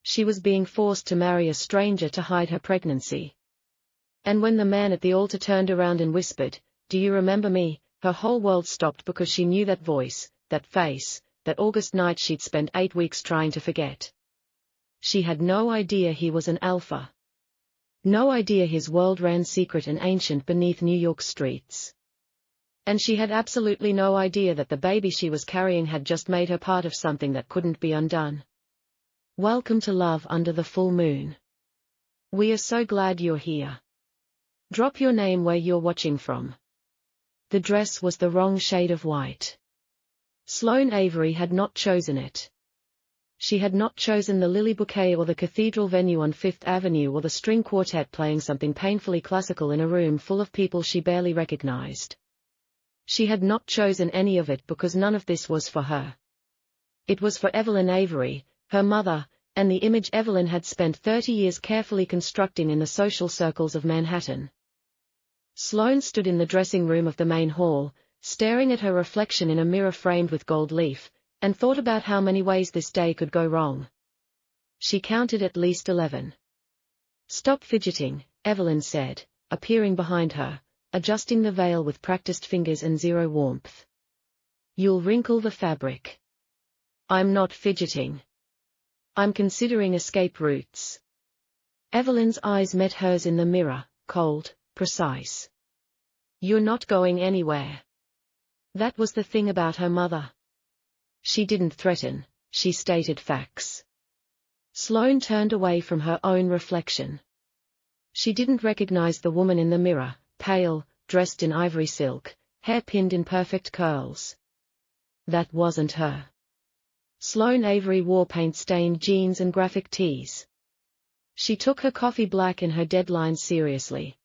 She was being forced to marry a stranger to hide her pregnancy. And when the man at the altar turned around and whispered, "Do you remember me?" her whole world stopped because she knew that voice, that face, that August night she'd spent 8 weeks trying to forget. She had no idea he was an alpha. No idea his world ran secret and ancient beneath New York streets. And she had absolutely no idea that the baby she was carrying had just made her part of something that couldn't be undone. Welcome to Love Under the Full Moon. We are so glad you're here. Drop your name where you're watching from. The dress was the wrong shade of white. Sloane Avery had not chosen it. She had not chosen the lily bouquet or the cathedral venue on Fifth Avenue or the string quartet playing something painfully classical in a room full of people she barely recognized. She had not chosen any of it because none of this was for her. It was for Evelyn Avery, her mother, and the image Evelyn had spent 30 years carefully constructing in the social circles of Manhattan. Sloane stood in the dressing room of the main hall, staring at her reflection in a mirror framed with gold leaf, and thought about how many ways this day could go wrong. She counted at least 11. "Stop fidgeting," Evelyn said, appearing behind her, adjusting the veil with practiced fingers and zero warmth. "You'll wrinkle the fabric." "I'm not fidgeting. I'm considering escape routes." Evelyn's eyes met hers in the mirror, cold, precise. "You're not going anywhere." That was the thing about her mother. She didn't threaten, she stated facts. Sloane turned away from her own reflection. She didn't recognize the woman in the mirror, pale, dressed in ivory silk, hair pinned in perfect curls. That wasn't her. Sloane Avery wore paint-stained jeans and graphic tees. She took her coffee black and her deadlines seriously.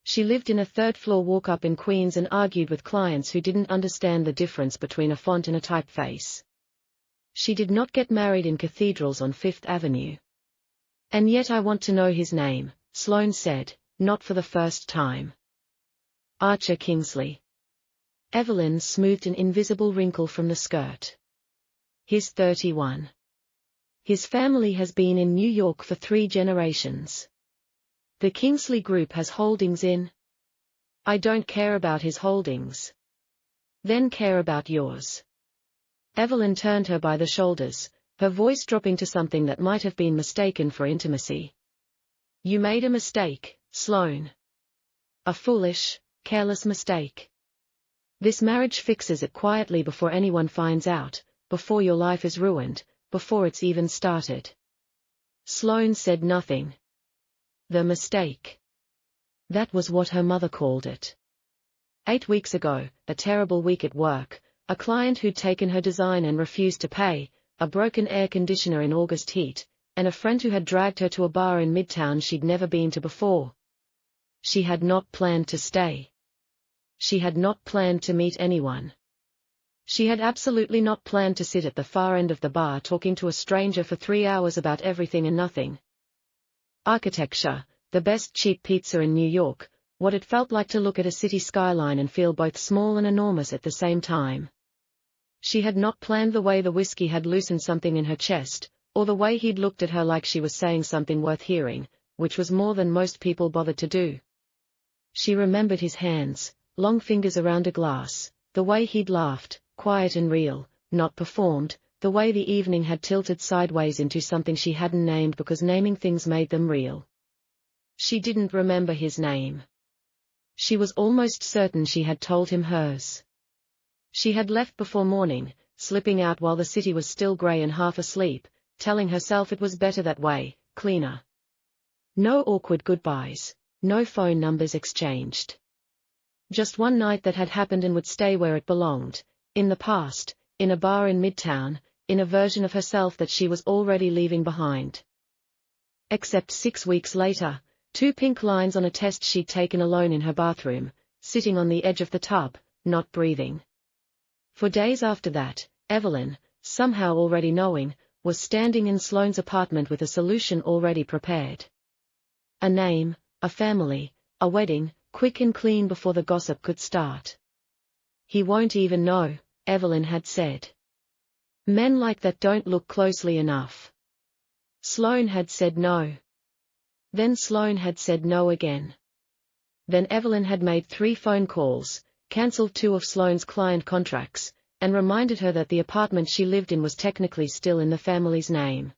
She lived in a third-floor walk-up in Queens and argued with clients who didn't understand the difference between a font and a typeface. She did not get married in cathedrals on Fifth Avenue. "And yet I want to know his name," Sloane said, not for the first time. "Archer Kingsley." Evelyn smoothed an invisible wrinkle from the skirt. "He's 31. His family has been in New York for 3 generations. The Kingsley Group has holdings in." "I don't care about his holdings." "Then care about yours." Evelyn turned her by the shoulders, her voice dropping to something that might have been mistaken for intimacy. "You made a mistake, Sloane. A foolish, careless mistake. This marriage fixes it quietly before anyone finds out, before your life is ruined, before it's even started." Sloane said nothing. The mistake. That was what her mother called it. 8 weeks ago, a terrible week at work, a client who'd taken her design and refused to pay, a broken air conditioner in August heat, and a friend who had dragged her to a bar in Midtown she'd never been to before. She had not planned to stay. She had not planned to meet anyone. She had absolutely not planned to sit at the far end of the bar talking to a stranger for 3 hours about everything and nothing. Architecture, the best cheap pizza in New York, what it felt like to look at a city skyline and feel both small and enormous at the same time. She had not planned the way the whiskey had loosened something in her chest, or the way he'd looked at her like she was saying something worth hearing, which was more than most people bothered to do. She remembered his hands, long fingers around a glass, the way he'd laughed, quiet and real, not performed, the way the evening had tilted sideways into something she hadn't named because naming things made them real. She didn't remember his name. She was almost certain she had told him hers. She had left before morning, slipping out while the city was still grey and half asleep, telling herself it was better that way, cleaner. No awkward goodbyes, no phone numbers exchanged. Just one night that had happened and would stay where it belonged, in the past, in a bar in Midtown, in a version of herself that she was already leaving behind. Except 6 weeks later, 2 pink lines on a test she'd taken alone in her bathroom, sitting on the edge of the tub, not breathing. For days after that, Evelyn, somehow already knowing, was standing in Sloane's apartment with a solution already prepared. A name, a family, a wedding, quick and clean before the gossip could start. "He won't even know," Evelyn had said. "Men like that don't look closely enough." Sloane had said no. Then Sloane had said no again. Then Evelyn had made 3 phone calls, cancelled 2 of Sloane's client contracts, and reminded her that the apartment she lived in was technically still in the family's name.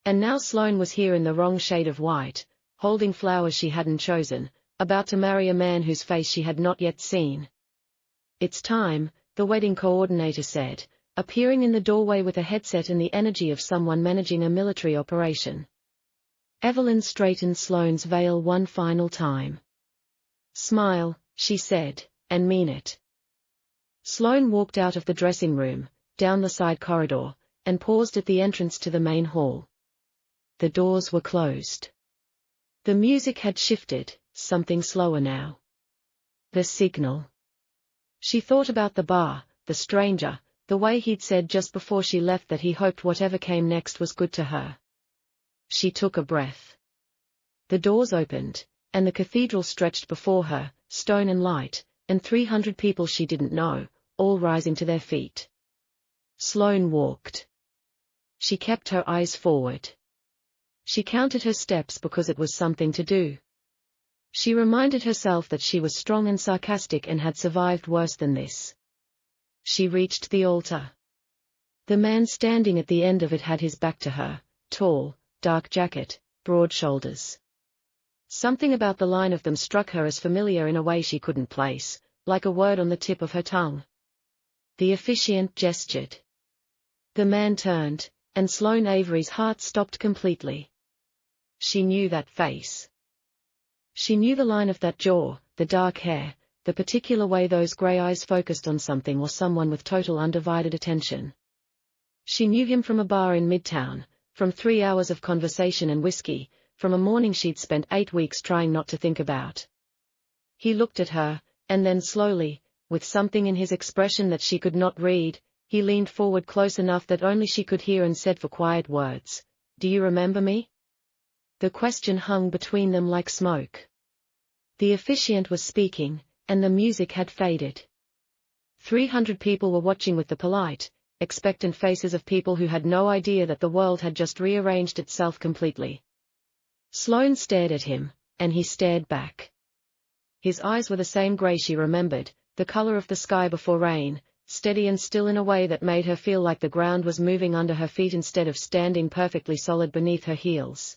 And now Sloane was here in the wrong shade of white, holding flowers she hadn't chosen, about to marry a man whose face she had not yet seen. "It's time," the wedding coordinator said, appearing in the doorway with a headset and the energy of someone managing a military operation. Evelyn straightened Sloane's veil one final time. "Smile," she said, "and mean it." Sloane walked out of the dressing room, down the side corridor, and paused at the entrance to the main hall. The doors were closed. The music had shifted, something slower now. The signal. She thought about the bar, the stranger, the way he'd said just before she left that he hoped whatever came next was good to her. She took a breath. The doors opened, and the cathedral stretched before her, stone and light, and 300 people she didn't know, all rising to their feet. Sloane walked. She kept her eyes forward. She counted her steps because it was something to do. She reminded herself that she was strong and sarcastic and had survived worse than this. She reached the altar. The man standing at the end of it had his back to her, tall, dark jacket, broad shoulders. Something about the line of them struck her as familiar in a way she couldn't place, like a word on the tip of her tongue. The officiant gestured. The man turned, and Sloane Avery's heart stopped completely. She knew that face. She knew the line of that jaw, the dark hair, the particular way those grey eyes focused on something or someone with total undivided attention. She knew him from a bar in Midtown, from 3 hours of conversation and whiskey, from a morning she'd spent 8 weeks trying not to think about. He looked at her, and then slowly, with something in his expression that she could not read, he leaned forward close enough that only she could hear and said for quiet words, "Do you remember me?" The question hung between them like smoke. The officiant was speaking, and the music had faded. 300 people were watching with the polite, expectant faces of people who had no idea that the world had just rearranged itself completely. Sloane stared at him, and he stared back. His eyes were the same grey she remembered, the color of the sky before rain, steady and still in a way that made her feel like the ground was moving under her feet instead of standing perfectly solid beneath her heels.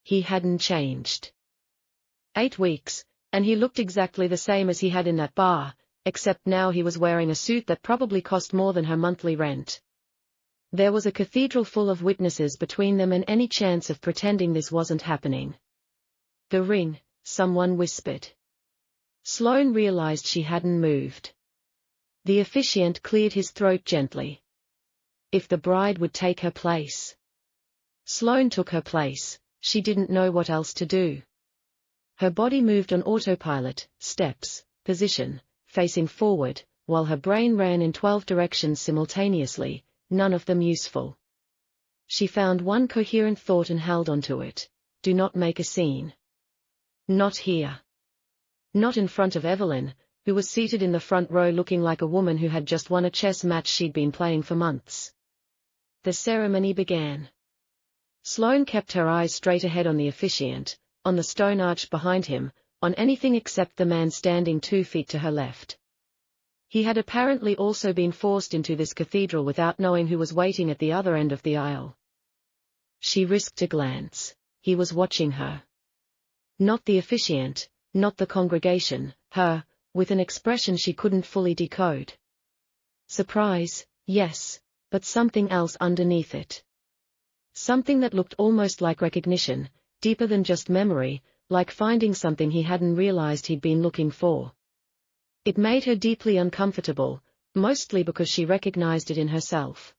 He hadn't changed. 8 weeks, and he looked exactly the same as he had in that bar, except now he was wearing a suit that probably cost more than her monthly rent. There was a cathedral full of witnesses between them and any chance of pretending this wasn't happening. "The ring," someone whispered. Sloane realized she hadn't moved. The officiant cleared his throat gently. If the bride would take her place. Sloane took her place, she didn't know what else to do. Her body moved on autopilot, steps, position, facing forward, while her brain ran in 12 directions simultaneously, none of them useful. She found one coherent thought and held onto it. Do not make a scene. Not here. Not in front of Evelyn, who was seated in the front row looking like a woman who had just won a chess match she'd been playing for months. The ceremony began. Sloane kept her eyes straight ahead on the officiant, on the stone arch behind him, on anything except the man standing 2 feet to her left. He had apparently also been forced into this cathedral without knowing who was waiting at the other end of the aisle. She risked a glance. He was watching her. Not the officiant, not the congregation, her, with an expression she couldn't fully decode. Surprise, yes, but something else underneath it. Something that looked almost like recognition, deeper than just memory, like finding something he hadn't realized he'd been looking for. It made her deeply uncomfortable, mostly because she recognized it in herself.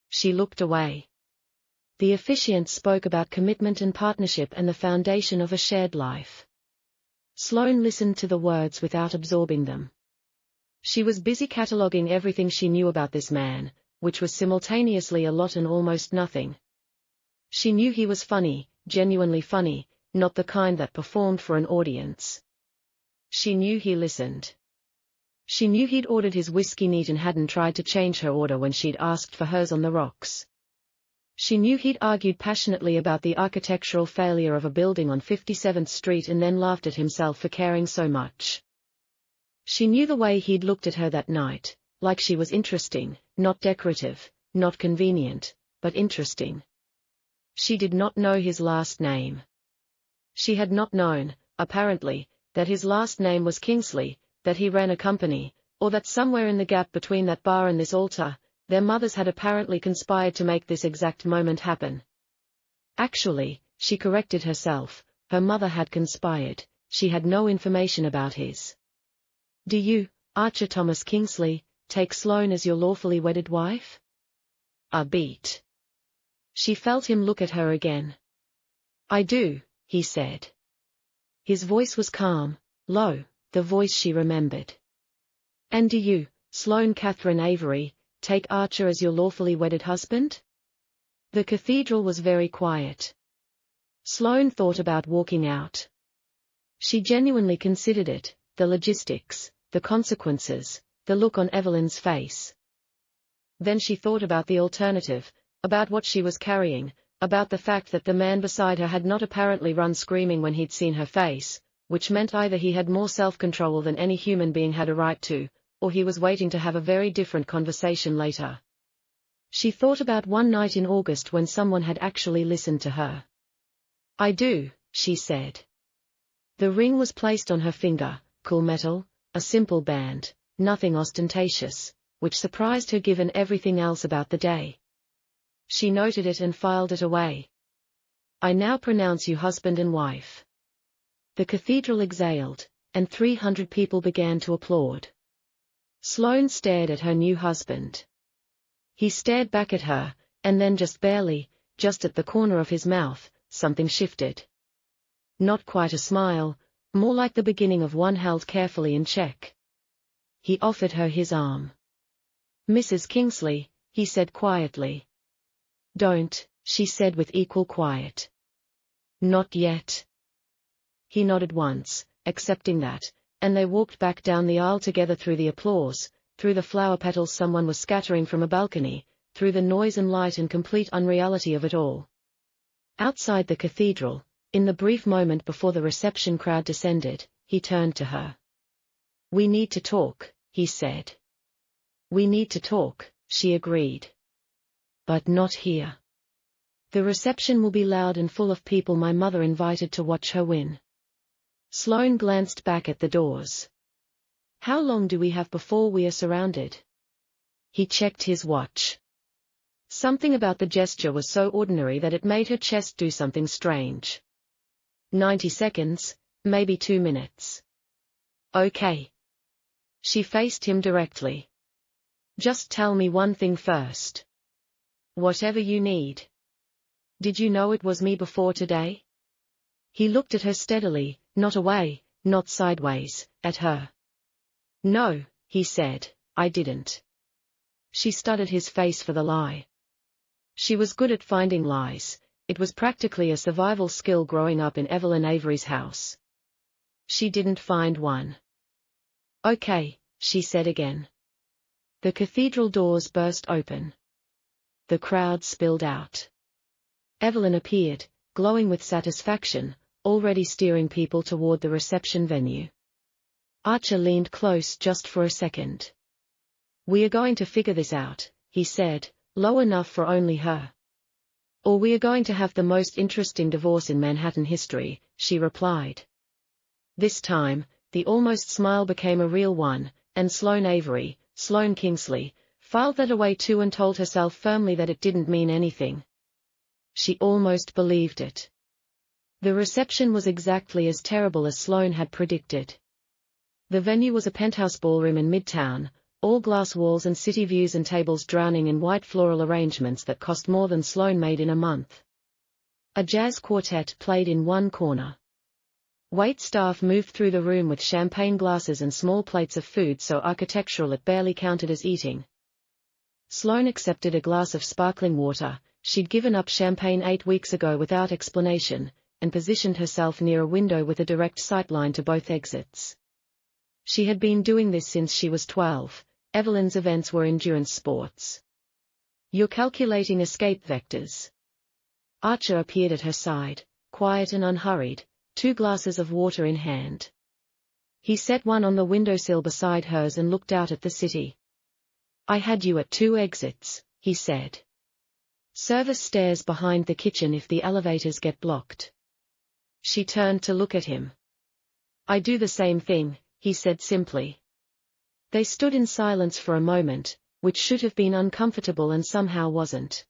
She looked away. The officiant spoke about commitment and partnership and the foundation of a shared life. Sloane listened to the words without absorbing them. She was busy cataloging everything she knew about this man, which was simultaneously a lot and almost nothing. She knew he was funny, genuinely funny, not the kind that performed for an audience. She knew he listened. She knew he'd ordered his whiskey neat and hadn't tried to change her order when she'd asked for hers on the rocks. She knew he'd argued passionately about the architectural failure of a building on 57th Street and then laughed at himself for caring so much. She knew the way he'd looked at her that night, like she was interesting, not decorative, not convenient, but interesting. She did not know his last name. She had not known, apparently, that his last name was Kingsley, that he ran a company, or that somewhere in the gap between that bar and this altar, their mothers had apparently conspired to make this exact moment happen. Actually, she corrected herself, her mother had conspired, she had no information about his. Do you, Archer Thomas Kingsley, take Sloane as your lawfully wedded wife? A beat. She felt him look at her again. I do, he said. His voice was calm, low, the voice she remembered. And do you, Sloane Catherine Avery, take Archer as your lawfully wedded husband? The cathedral was very quiet. Sloane thought about walking out. She genuinely considered it, the logistics, the consequences, the look on Evelyn's face. Then she thought about the alternative, about what she was carrying, about the fact that the man beside her had not apparently run screaming when he'd seen her face, which meant either he had more self-control than any human being had a right to, or he was waiting to have a very different conversation later. She thought about one night in August when someone had actually listened to her. I do, she said. The ring was placed on her finger, cool metal, a simple band, nothing ostentatious, which surprised her given everything else about the day. She noted it and filed it away. I now pronounce you husband and wife. The cathedral exhaled, and 300 people began to applaud. Sloane stared at her new husband. He stared back at her, and then just barely, just at the corner of his mouth, something shifted. Not quite a smile, more like the beginning of one held carefully in check. He offered her his arm. Mrs. Kingsley, he said quietly. Don't, she said with equal quiet. Not yet. He nodded once, accepting that, and they walked back down the aisle together through the applause, through the flower petals someone was scattering from a balcony, through the noise and light and complete unreality of it all. Outside the cathedral, in the brief moment before the reception crowd descended, he turned to her. We need to talk, he said. We need to talk, she agreed. But not here. The reception will be loud and full of people my mother invited to watch her win. Sloane glanced back at the doors. How long do we have before we are surrounded? He checked his watch. Something about the gesture was so ordinary that it made her chest do something strange. 90 seconds, maybe 2 minutes. Okay. She faced him directly. Just tell me one thing first. Whatever you need. Did you know it was me before today? He looked at her steadily, not away, not sideways, at her. No, he said, I didn't. She studied his face for the lie. She was good at finding lies, it was practically a survival skill growing up in Evelyn Avery's house. She didn't find one. Okay, she said again. The cathedral doors burst open. The crowd spilled out. Evelyn appeared, glowing with satisfaction, already steering people toward the reception venue. Archer leaned close just for a second. We are going to figure this out, he said, low enough for only her. Or we are going to have the most interesting divorce in Manhattan history, she replied. This time, the almost smile became a real one, and Sloane Avery, Sloane Kingsley, filed that away too and told herself firmly that it didn't mean anything. She almost believed it. The reception was exactly as terrible as Sloane had predicted. The venue was a penthouse ballroom in Midtown, all glass walls and city views and tables drowning in white floral arrangements that cost more than Sloane made in a month. A jazz quartet played in one corner. Wait staff moved through the room with champagne glasses and small plates of food so architectural it barely counted as eating. Sloane accepted a glass of sparkling water, she'd given up champagne 8 weeks ago without explanation, and positioned herself near a window with a direct sightline to both exits. She had been doing this since she was 12, Evelyn's events were endurance sports. You're calculating escape vectors. Archer appeared at her side, quiet and unhurried, 2 glasses of water in hand. He set one on the windowsill beside hers and looked out at the city. I had you at 2 exits, he said. Service stairs behind the kitchen if the elevators get blocked. She turned to look at him. I do the same thing, he said simply. They stood in silence for a moment, which should have been uncomfortable and somehow wasn't.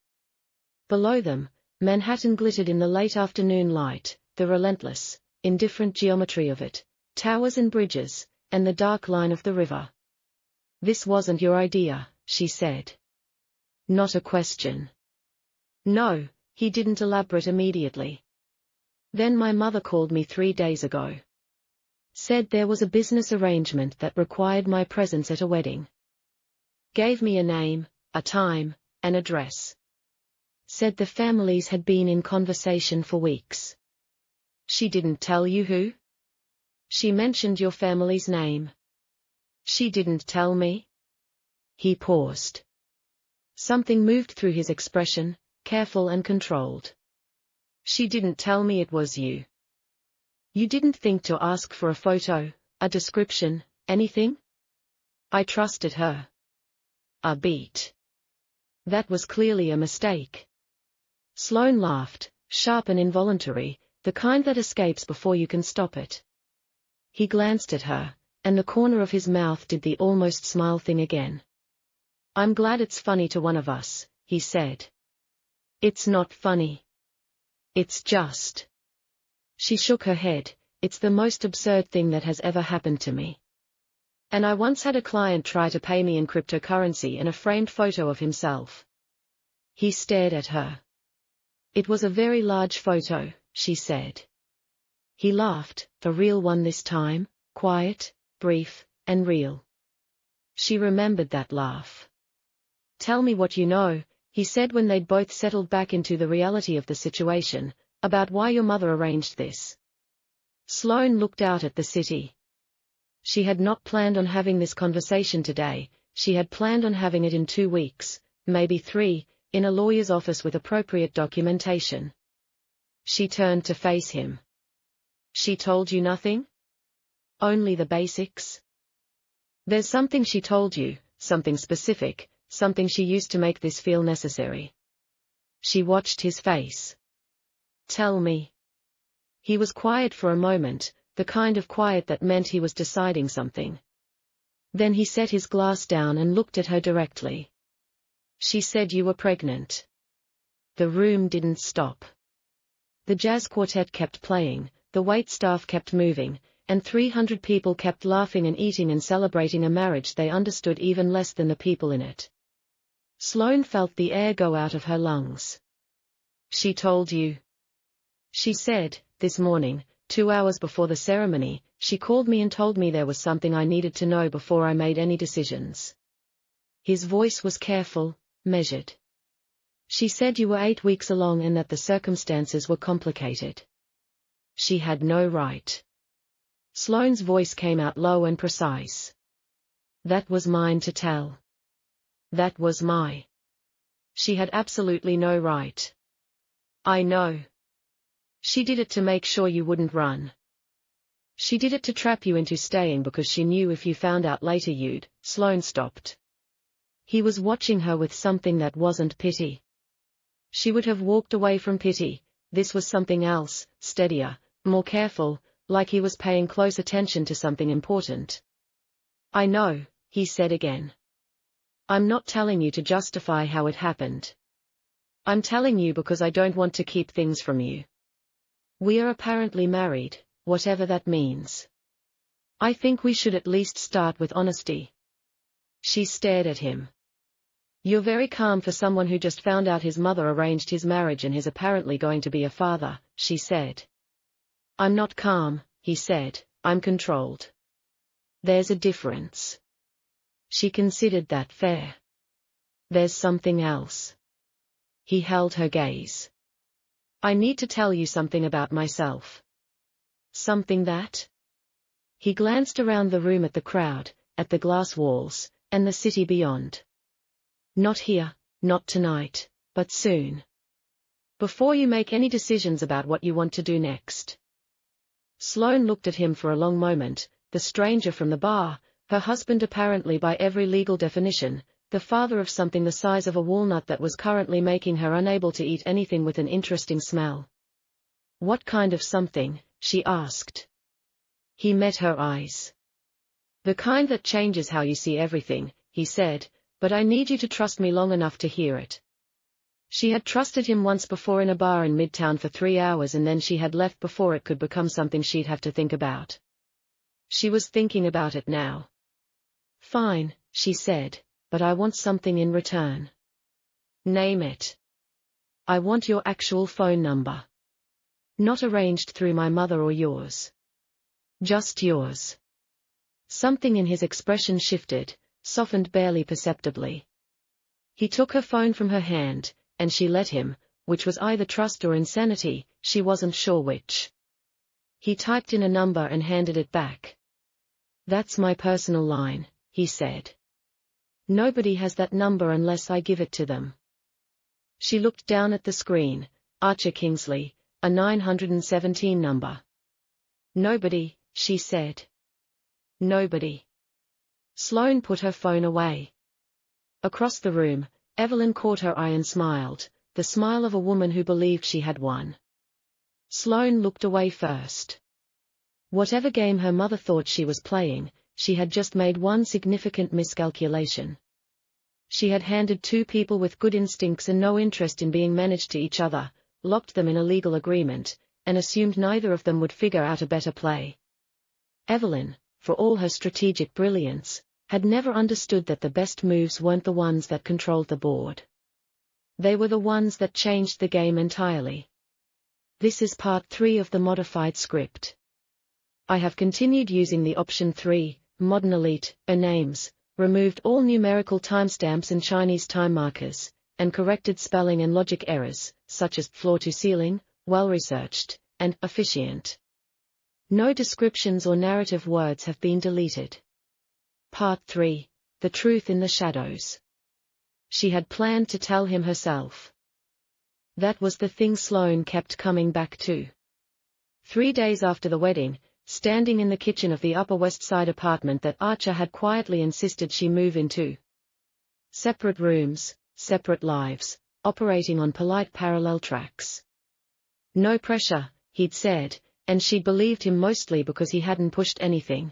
Below them, Manhattan glittered in the late afternoon light, the relentless, indifferent geometry of it, towers and bridges, and the dark line of the river. This wasn't your idea, she said. Not a question. No, he didn't elaborate immediately. Then my mother called me 3 days ago. Said there was a business arrangement that required my presence at a wedding. Gave me a name, a time, an address. Said the families had been in conversation for weeks. She didn't tell you who? She mentioned your family's name. She didn't tell me? He paused. Something moved through his expression, careful and controlled. She didn't tell me it was you. You didn't think to ask for a photo, a description, anything? I trusted her. A beat. That was clearly a mistake. Sloane laughed, sharp and involuntary, the kind that escapes before you can stop it. He glanced at her, and the corner of his mouth did the almost smile thing again. I'm glad it's funny to one of us, he said. It's not funny. It's just. She shook her head, it's the most absurd thing that has ever happened to me. And I once had a client try to pay me in cryptocurrency and a framed photo of himself. He stared at her. It was a very large photo, she said. He laughed, a real one this time, quiet, brief, and real. She remembered that laugh. Tell me what you know, he said when they'd both settled back into the reality of the situation, about why your mother arranged this. Sloane looked out at the city. She had not planned on having this conversation today, she had planned on having it in 2 weeks, maybe 3, in a lawyer's office with appropriate documentation. She turned to face him. She told you nothing? Only the basics? There's something she told you, something specific, something she used to make this feel necessary. She watched his face. Tell me. He was quiet for a moment, the kind of quiet that meant he was deciding something. Then he set his glass down and looked at her directly. She said you were pregnant. The room didn't stop. The jazz quartet kept playing, the waitstaff kept moving, and 300 people kept laughing and eating and celebrating a marriage they understood even less than the people in it. Sloane felt the air go out of her lungs. She told you. She said, this morning, 2 hours before the ceremony, she called me and told me there was something I needed to know before I made any decisions. His voice was careful, measured. She said you were 8 weeks along and that the circumstances were complicated. She had no right. Sloane's voice came out low and precise. That was mine to tell. That was my. She had absolutely no right. I know. She did it to make sure you wouldn't run. She did it to trap you into staying because she knew if you found out later you'd. Sloane stopped. He was watching her with something that wasn't pity. She would have walked away from pity, this was something else, steadier, more careful, like he was paying close attention to something important. I know, he said again. I'm not telling you to justify how it happened. I'm telling you because I don't want to keep things from you. We are apparently married, whatever that means. I think we should at least start with honesty. She stared at him. You're very calm for someone who just found out his mother arranged his marriage and is apparently going to be a father, she said. I'm not calm, he said, I'm controlled. There's a difference. She considered that fair. There's something else. He held her gaze. I need to tell you something about myself. Something that? He glanced around the room at the crowd, at the glass walls, and the city beyond. Not here, Not tonight, but soon. Before you make any decisions about what you want to do next. Sloane looked at him for a long moment, the stranger from the bar, her husband apparently by every legal definition, the father of something the size of a walnut that was currently making her unable to eat anything with an interesting smell. What kind of something? She asked. He met her eyes. The kind that changes how you see everything, he said, but I need you to trust me long enough to hear it. She had trusted him once before in a bar in Midtown for 3 hours and then she had left before it could become something she'd have to think about. She was thinking about it now. Fine, she said, but I want something in return. Name it. I want your actual phone number. Not arranged through my mother or yours. Just yours. Something in his expression shifted, softened barely perceptibly. He took her phone from her hand, and she let him, which was either trust or insanity, she wasn't sure which. He typed in a number and handed it back. That's my personal line, he said. Nobody has that number unless I give it to them. She looked down at the screen. Archer Kingsley, a 917 number. Nobody, she said. Nobody. Sloane put her phone away. Across the room, Evelyn caught her eye and smiled, the smile of a woman who believed she had won. Sloane looked away first. Whatever game her mother thought she was playing, she had just made one significant miscalculation. She had handed 2 people with good instincts and no interest in being managed to each other, locked them in a legal agreement, and assumed neither of them would figure out a better play. Evelyn, for all her strategic brilliance, had never understood that the best moves weren't the ones that controlled the board. They were the ones that changed the game entirely. This is part 3 of the modified script. I have continued using the option 3, Modern Elite, names, removed all numerical timestamps and Chinese time markers, and corrected spelling and logic errors, such as floor to ceiling, well-researched, and officiant. No descriptions or narrative words have been deleted. Part 3, The Truth in the Shadows. She had planned to tell him herself. That was the thing Sloane kept coming back to. 3 days after the wedding, standing in the kitchen of the Upper West Side apartment that Archer had quietly insisted she move into. Separate rooms, separate lives, operating on polite parallel tracks. No pressure, he'd said, and she'd believed him mostly because he hadn't pushed anything.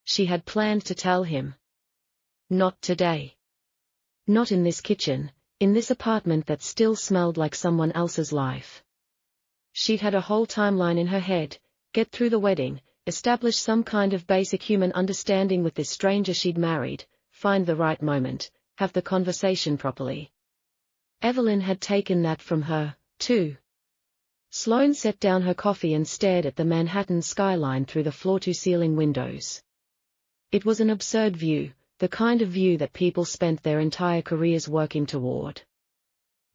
She had planned to tell him. Not today. Not in this kitchen, in this apartment that still smelled like someone else's life. She'd had a whole timeline in her head, get through the wedding, establish some kind of basic human understanding with this stranger she'd married, find the right moment, have the conversation properly. Evelyn had taken that from her, too. Sloane set down her coffee and stared at the Manhattan skyline through the floor-to-ceiling windows. It was an absurd view, the kind of view that people spent their entire careers working toward.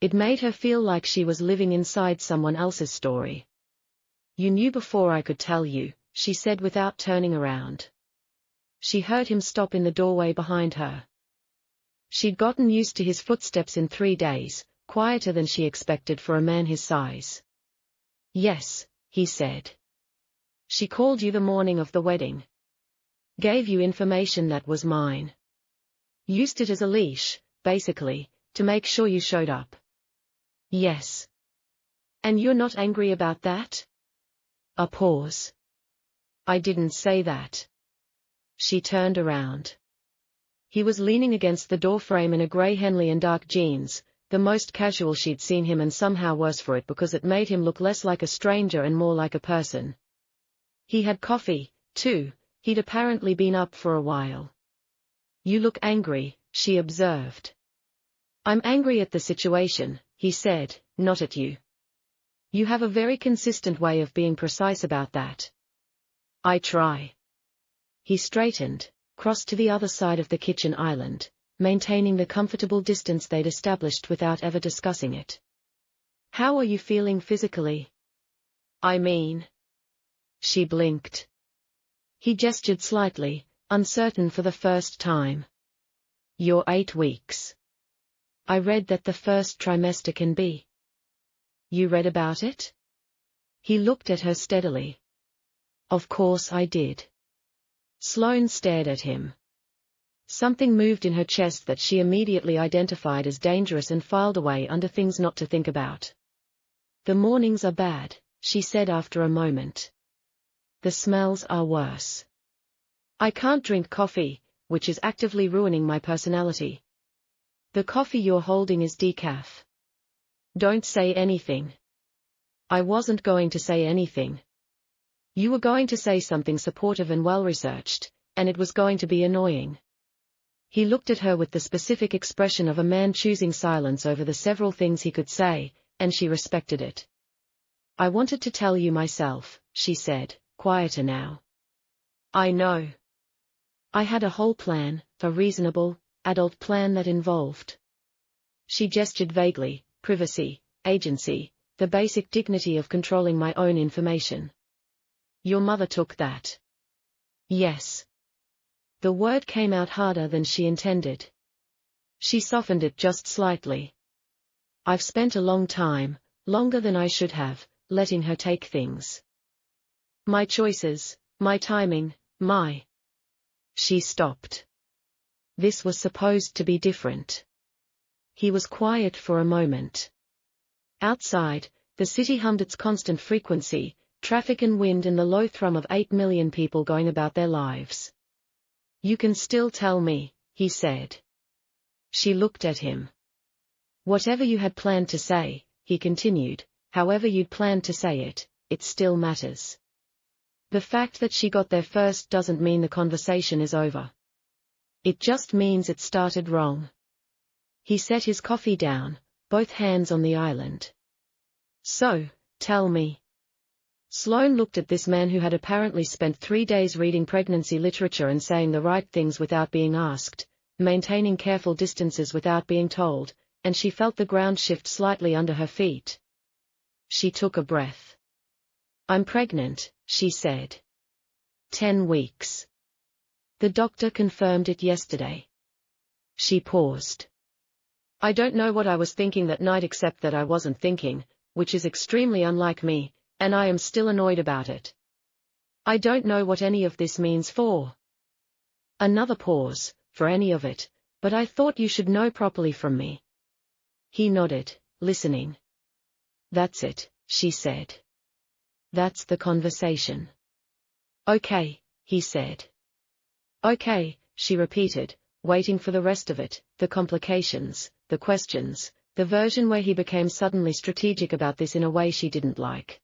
It made her feel like she was living inside someone else's story. You knew before I could tell you, she said without turning around. She heard him stop in the doorway behind her. She'd gotten used to his footsteps in 3 days, quieter than she expected for a man his size. Yes, he said. She called you the morning of the wedding. Gave you information that was mine. Used it as a leash, basically, to make sure you showed up. Yes. And you're not angry about that? A pause. I didn't say that. She turned around. He was leaning against the doorframe in a grey Henley and dark jeans, the most casual she'd seen him and somehow worse for it because it made him look less like a stranger and more like a person. He had coffee, too, he'd apparently been up for a while. You look angry, she observed. I'm angry at the situation, he said, not at you. You have a very consistent way of being precise about that. I try. He straightened, crossed to the other side of the kitchen island, maintaining the comfortable distance they'd established without ever discussing it. How are you feeling physically? I mean. She blinked. He gestured slightly, uncertain for the first time. You're 8 weeks. I read that the first trimester can be. You read about it? He looked at her steadily. Of course I did. Sloane stared at him. Something moved in her chest that she immediately identified as dangerous and filed away under things not to think about. The mornings are bad, she said after a moment. The smells are worse. I can't drink coffee, which is actively ruining my personality. The coffee you're holding is decaf. Don't say anything. I wasn't going to say anything. You were going to say something supportive and well-researched, and it was going to be annoying. He looked at her with the specific expression of a man choosing silence over the several things he could say, and she respected it. I wanted to tell you myself, she said, quieter now. I know. I had a whole plan, a reasonable, adult plan that involved. She gestured vaguely, privacy, agency, the basic dignity of controlling my own information. Your mother took that. Yes. The word came out harder than she intended. She softened it just slightly. I've spent a long time, longer than I should have, letting her take things. My choices, my timing, my... She stopped. This was supposed to be different. He was quiet for a moment. Outside, the city hummed its constant frequency, traffic and wind and the low thrum of 8 million people going about their lives. You can still tell me, he said. She looked at him. Whatever you had planned to say, he continued, however you'd planned to say it, it still matters. The fact that she got there first doesn't mean the conversation is over. It just means it started wrong. He set his coffee down, both hands on the island. So, tell me. Sloane looked at this man who had apparently spent 3 days reading pregnancy literature and saying the right things without being asked, maintaining careful distances without being told, and she felt the ground shift slightly under her feet. She took a breath. I'm pregnant, she said. 10 weeks. The doctor confirmed it yesterday. She paused. I don't know what I was thinking that night except that I wasn't thinking, which is extremely unlike me, and I am still annoyed about it. I don't know what any of this means for. Another pause, for any of it, but I thought you should know properly from me. He nodded, listening. That's it, she said. That's the conversation. Okay, he said. Okay, she repeated, waiting for the rest of it, the complications, the questions, the version where he became suddenly strategic about this in a way she didn't like.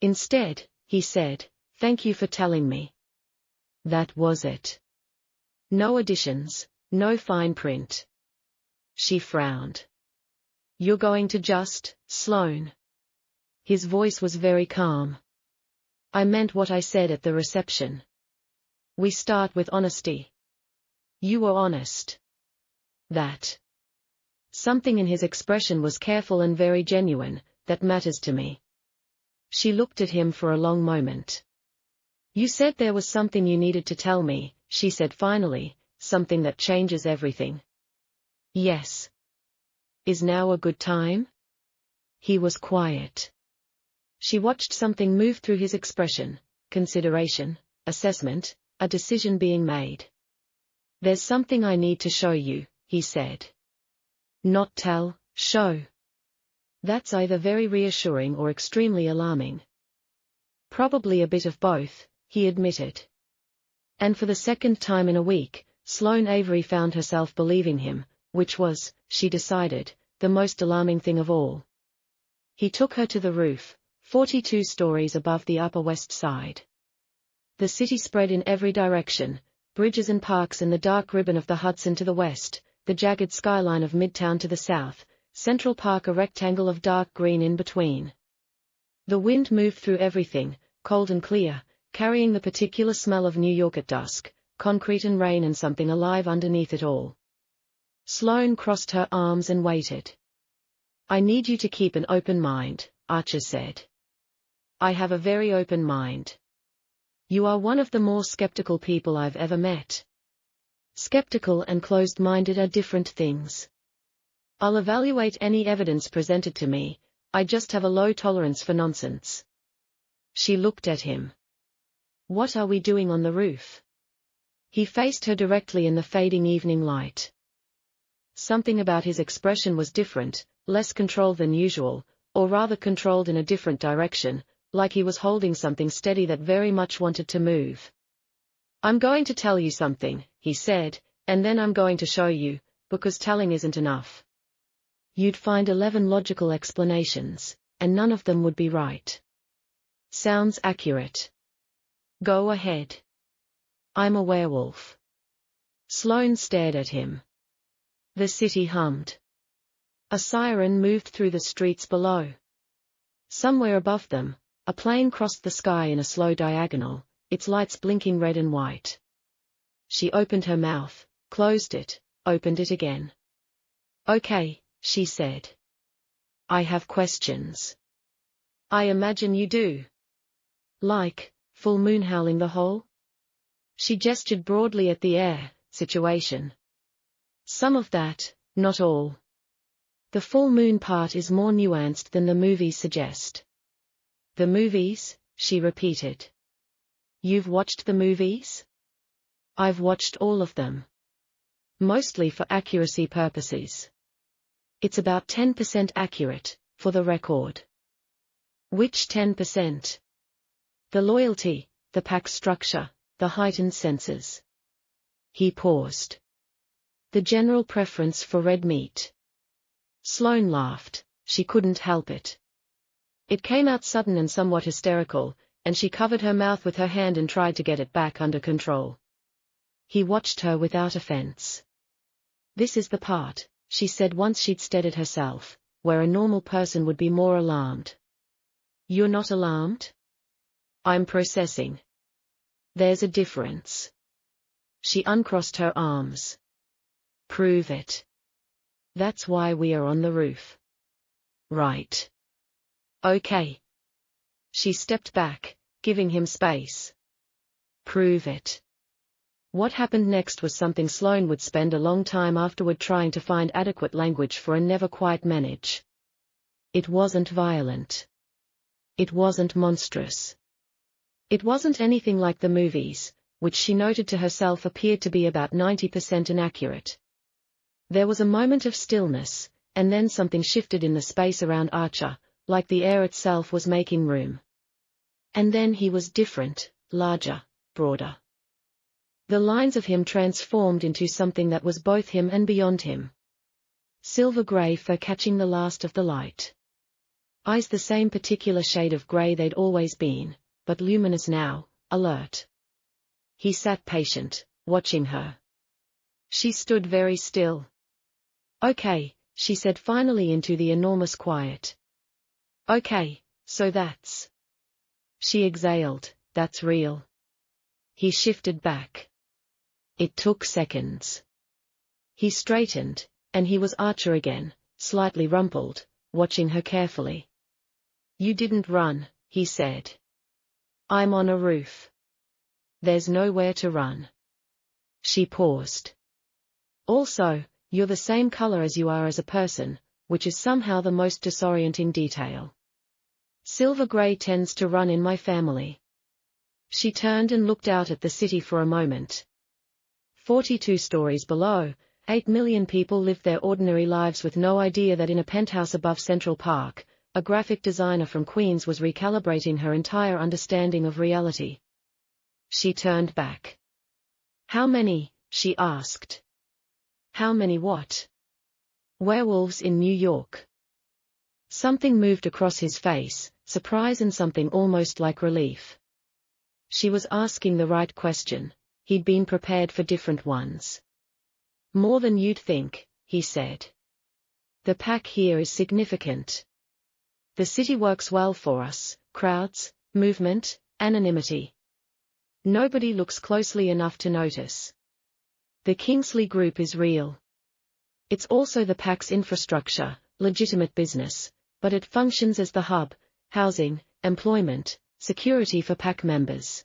Instead, he said, thank you for telling me. That was it. No additions, no fine print. She frowned. You're going to just, Sloane. His voice was very calm. I meant what I said at the reception. We start with honesty. You were honest. That. Something in his expression was careful and very genuine, that matters to me. She looked at him for a long moment. You said there was something you needed to tell me, she said finally, something that changes everything. Yes. Is now a good time? He was quiet. She watched something move through his expression, consideration, assessment, a decision being made. There's something I need to show you, he said. Not tell, show. That's either very reassuring or extremely alarming. Probably a bit of both, he admitted. And for the second time in a week, Sloane Avery found herself believing him, which was, she decided, the most alarming thing of all. He took her to the roof, 42 stories above the Upper West Side. The city spread in every direction, bridges and parks and the dark ribbon of the Hudson to the west, the jagged skyline of Midtown to the south, Central Park a rectangle of dark green in between. The wind moved through everything, cold and clear, carrying the particular smell of New York at dusk, concrete and rain and something alive underneath it all. Sloane crossed her arms and waited. I need you to keep an open mind, Archer said. I have a very open mind. You are one of the more skeptical people I've ever met. Skeptical and closed-minded are different things. I'll evaluate any evidence presented to me, I just have a low tolerance for nonsense. She looked at him. What are we doing on the roof? He faced her directly in the fading evening light. Something about his expression was different, less controlled than usual, or rather controlled in a different direction, like he was holding something steady that very much wanted to move. I'm going to tell you something, he said, and then I'm going to show you, because telling isn't enough. You'd find 11 logical explanations, and none of them would be right. Sounds accurate. Go ahead. I'm a werewolf. Sloane stared at him. The city hummed. A siren moved through the streets below. Somewhere above them, a plane crossed the sky in a slow diagonal, its lights blinking red and white. She opened her mouth, closed it, opened it again. Okay, she said. I have questions. I imagine you do. Like, full moon howling the hole? She gestured broadly at the air, situation. Some of that, not all. The full moon part is more nuanced than the movies suggest. The movies, she repeated. You've watched the movies? I've watched all of them. Mostly for accuracy purposes. It's about 10% accurate, for the record. Which 10%? The loyalty, the pack structure, the heightened senses. He paused. The general preference for red meat. Sloane laughed, she couldn't help it. It came out sudden and somewhat hysterical, and she covered her mouth with her hand and tried to get it back under control. He watched her without offense. This is the part, she said once she'd steadied herself, where a normal person would be more alarmed. You're not alarmed? I'm processing. There's a difference. She uncrossed her arms. Prove it. That's why we are on the roof. Right. Okay. She stepped back, giving him space. Prove it. What happened next was something Sloane would spend a long time afterward trying to find adequate language for and never quite manage. It wasn't violent. It wasn't monstrous. It wasn't anything like the movies, which she noted to herself appeared to be about 90% inaccurate. There was a moment of stillness, and then something shifted in the space around Archer, like the air itself was making room. And then he was different, larger, broader. The lines of him transformed into something that was both him and beyond him. Silver grey fur catching the last of the light. Eyes the same particular shade of grey they'd always been, but luminous now, alert. He sat patient, watching her. She stood very still. Okay, she said finally into the enormous quiet. Okay, so that's. She exhaled, that's real. He shifted back. It took seconds. He straightened, and he was Archer again, slightly rumpled, watching her carefully. You didn't run, he said. I'm on a roof. There's nowhere to run. She paused. Also, you're the same color as you are as a person, which is somehow the most disorienting detail. Silver gray tends to run in my family. She turned and looked out at the city for a moment. 42 stories below, 8 million people lived their ordinary lives with no idea that in a penthouse above Central Park, a graphic designer from Queens was recalibrating her entire understanding of reality. She turned back. How many? She asked. How many what? Werewolves in New York. Something moved across his face, surprise and something almost like relief. She was asking the right question, he'd been prepared for different ones. More than you'd think, he said. The pack here is significant. The city works well for us, crowds, movement, anonymity. Nobody looks closely enough to notice. The Kingsley Group is real. It's also the pack's infrastructure, legitimate business, but it functions as the hub, housing, employment, security for pack members.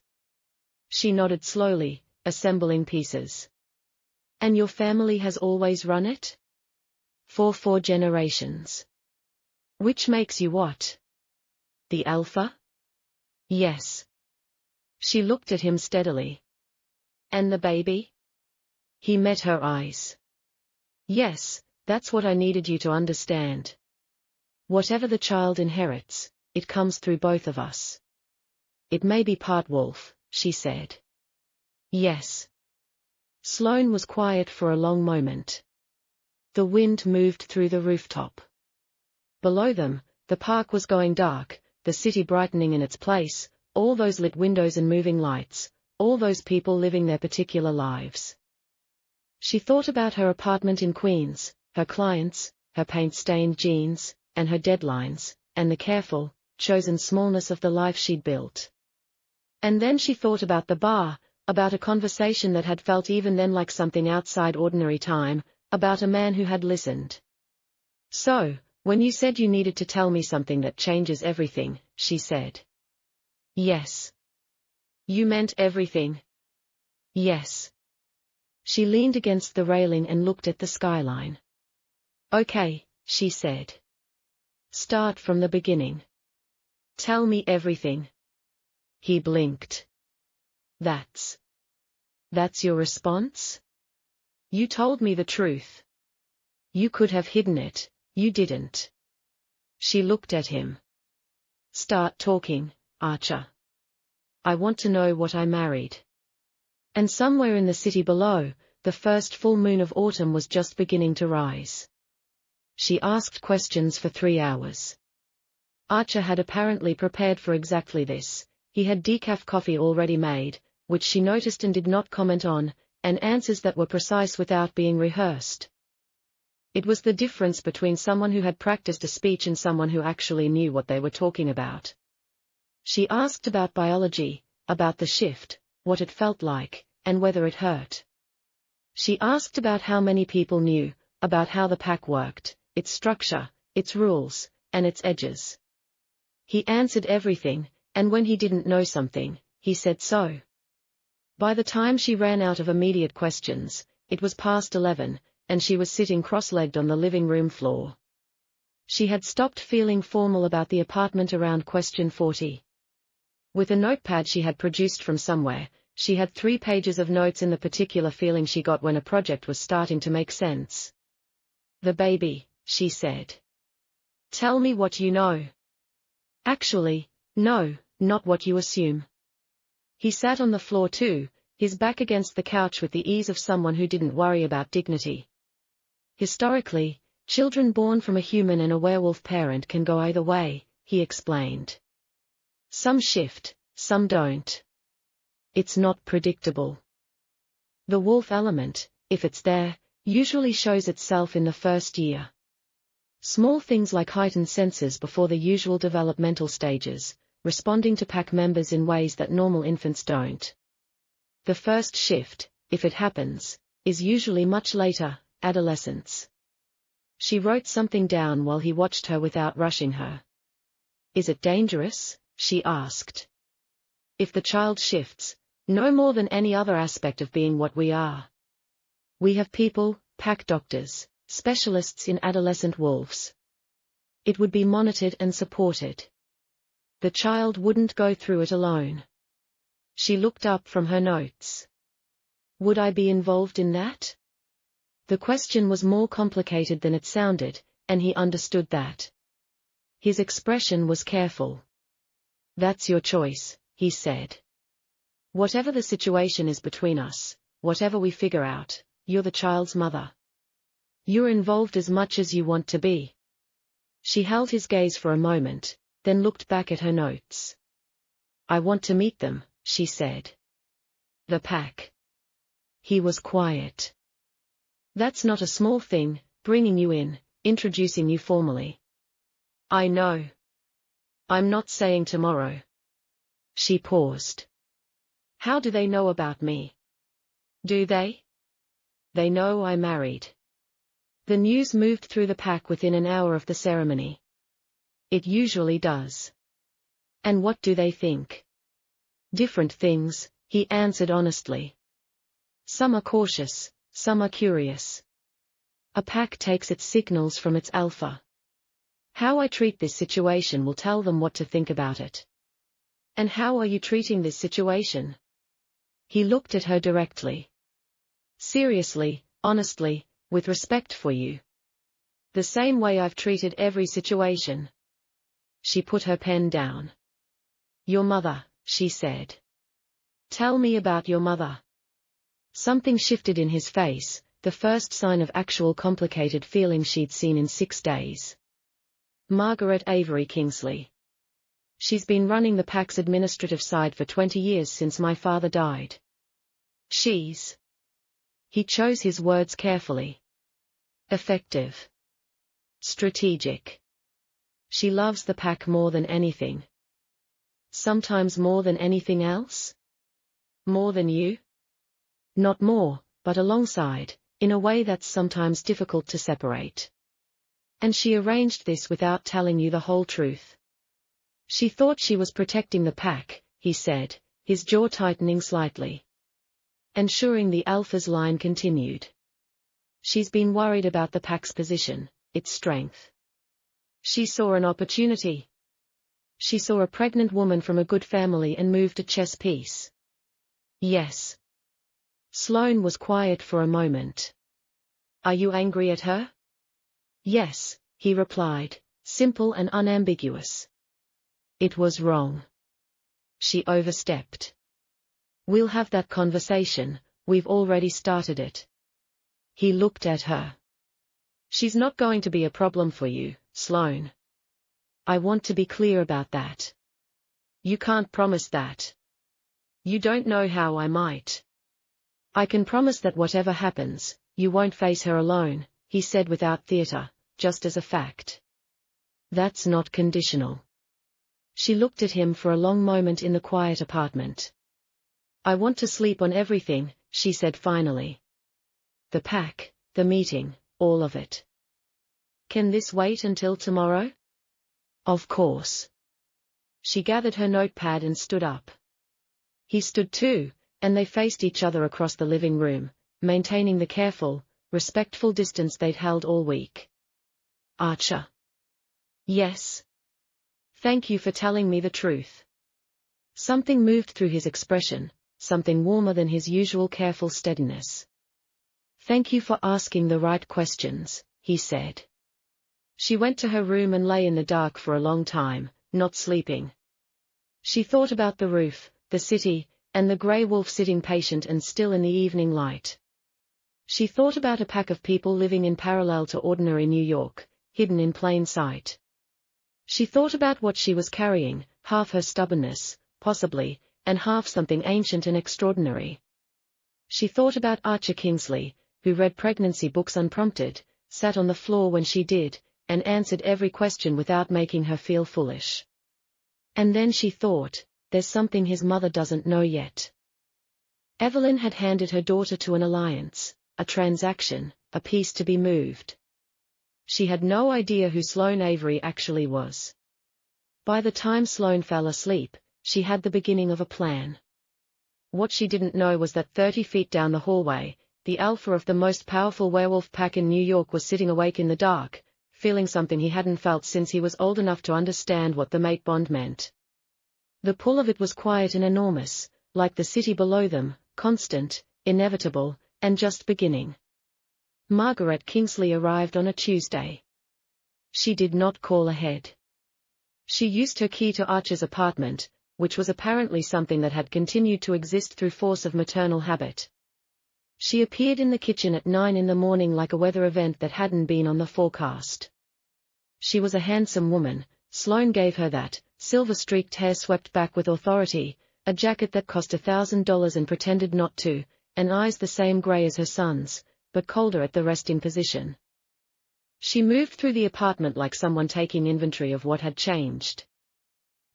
She nodded slowly, assembling pieces. And your family has always run it? For 4 generations. Which makes you what? The alpha? Yes. She looked at him steadily. And the baby? He met her eyes. Yes, that's what I needed you to understand. Whatever the child inherits, it comes through both of us. It may be part wolf, she said. Yes. Sloane was quiet for a long moment. The wind moved through the rooftop. Below them, the park was going dark, the city brightening in its place, all those lit windows and moving lights, all those people living their particular lives. She thought about her apartment in Queens, her clients, her paint-stained jeans, and her deadlines, and the careful, chosen smallness of the life she'd built. And then she thought about the bar, about a conversation that had felt even then like something outside ordinary time, about a man who had listened. So, when you said you needed to tell me something that changes everything, she said. Yes. You meant everything? Yes. She leaned against the railing and looked at the skyline. Okay, she said. Start from the beginning. Tell me everything. He blinked. That's your response? You told me the truth. You could have hidden it, you didn't. She looked at him. Start talking, Archer. I want to know what I married. And somewhere in the city below, the first full moon of autumn was just beginning to rise. She asked questions for 3 hours. Archer had apparently prepared for exactly this. He had decaf coffee already made, which she noticed and did not comment on, and answers that were precise without being rehearsed. It was the difference between someone who had practiced a speech and someone who actually knew what they were talking about. She asked about biology, about the shift, what it felt like, and whether it hurt. She asked about how many people knew, about how the pack worked, its structure, its rules, and its edges. He answered everything, and when he didn't know something, he said so. By the time she ran out of immediate questions, it was past 11, and she was sitting cross-legged on the living room floor. She had stopped feeling formal about the apartment around question 40. With a notepad she had produced from somewhere, she had 3 pages of notes in the particular feeling she got when a project was starting to make sense. The baby, she said. Tell me what you know. Actually, no, not what you assume. He sat on the floor too, his back against the couch with the ease of someone who didn't worry about dignity. Historically, children born from a human and a werewolf parent can go either way, he explained. Some shift, some don't. It's not predictable. The wolf element, if it's there, usually shows itself in the first year. Small things like heightened senses before the usual developmental stages, responding to pack members in ways that normal infants don't. The first shift, if it happens, is usually much later, adolescence. She wrote something down while he watched her without rushing her. Is it dangerous? She asked. If the child shifts, no more than any other aspect of being what we are. We have people, pack doctors, specialists in adolescent wolves. It would be monitored and supported. The child wouldn't go through it alone. She looked up from her notes. Would I be involved in that? The question was more complicated than it sounded, and he understood that. His expression was careful. That's your choice, he said. Whatever the situation is between us, whatever we figure out, you're the child's mother. You're involved as much as you want to be. She held his gaze for a moment, then looked back at her notes. I want to meet them, she said. The pack. He was quiet. That's not a small thing, bringing you in, introducing you formally. I know. I'm not saying tomorrow. She paused. How do they know about me? Do they? They know I married. The news moved through the pack within an hour of the ceremony. It usually does. And what do they think? Different things, he answered honestly. Some are cautious, some are curious. A pack takes its signals from its alpha. How I treat this situation will tell them what to think about it. And how are you treating this situation? He looked at her directly. Seriously, honestly, with respect for you. The same way I've treated every situation. She put her pen down. Your mother, she said. Tell me about your mother. Something shifted in his face, the first sign of actual complicated feeling she'd seen in 6 days. Margaret Avery Kingsley. She's been running the pack's administrative side for 20 years since my father died. She's. He chose his words carefully. Effective. Strategic. She loves the pack more than anything. Sometimes more than anything else? More than you? Not more, but alongside, in a way that's sometimes difficult to separate. And she arranged this without telling you the whole truth. She thought she was protecting the pack, he said, his jaw tightening slightly. Ensuring the Alpha's line continued. She's been worried about the pack's position, its strength. She saw an opportunity. She saw a pregnant woman from a good family and moved a chess piece. Yes. Sloane was quiet for a moment. Are you angry at her? Yes, he replied, simple and unambiguous. It was wrong. She overstepped. We'll have that conversation, we've already started it. He looked at her. She's not going to be a problem for you, Sloane. I want to be clear about that. You can't promise that. You don't know how I might. I can promise that whatever happens, you won't face her alone, he said without theater, just as a fact. That's not conditional. She looked at him for a long moment in the quiet apartment. I want to sleep on everything, she said finally. The pack, the meeting, all of it. Can this wait until tomorrow? Of course. She gathered her notepad and stood up. He stood too, and they faced each other across the living room, maintaining the careful, respectful distance they'd held all week. Archer. Yes. Thank you for telling me the truth. Something moved through his expression, something warmer than his usual careful steadiness. Thank you for asking the right questions, he said. She went to her room and lay in the dark for a long time, not sleeping. She thought about the roof, the city, and the grey wolf sitting patient and still in the evening light. She thought about a pack of people living in parallel to ordinary New York, hidden in plain sight. She thought about what she was carrying, half her stubbornness, possibly, and half something ancient and extraordinary. She thought about Archer Kingsley, who read pregnancy books unprompted, sat on the floor when she did, and answered every question without making her feel foolish. And then she thought, there's something his mother doesn't know yet. Evelyn had handed her daughter to an alliance, a transaction, a piece to be moved. She had no idea who Sloane Avery actually was. By the time Sloane fell asleep, she had the beginning of a plan. What she didn't know was that 30 feet down the hallway, the alpha of the most powerful werewolf pack in New York was sitting awake in the dark, feeling something he hadn't felt since he was old enough to understand what the mate bond meant. The pull of it was quiet and enormous, like the city below them, constant, inevitable, and just beginning. Margaret Kingsley arrived on a Tuesday. She did not call ahead. She used her key to Archer's apartment, which was apparently something that had continued to exist through force of maternal habit. She appeared in the kitchen at 9 in the morning like a weather event that hadn't been on the forecast. She was a handsome woman, Sloane gave her that, silver-streaked hair swept back with authority, a jacket that cost $1,000 and pretended not to, and eyes the same gray as her son's, but colder at the resting position. She moved through the apartment like someone taking inventory of what had changed.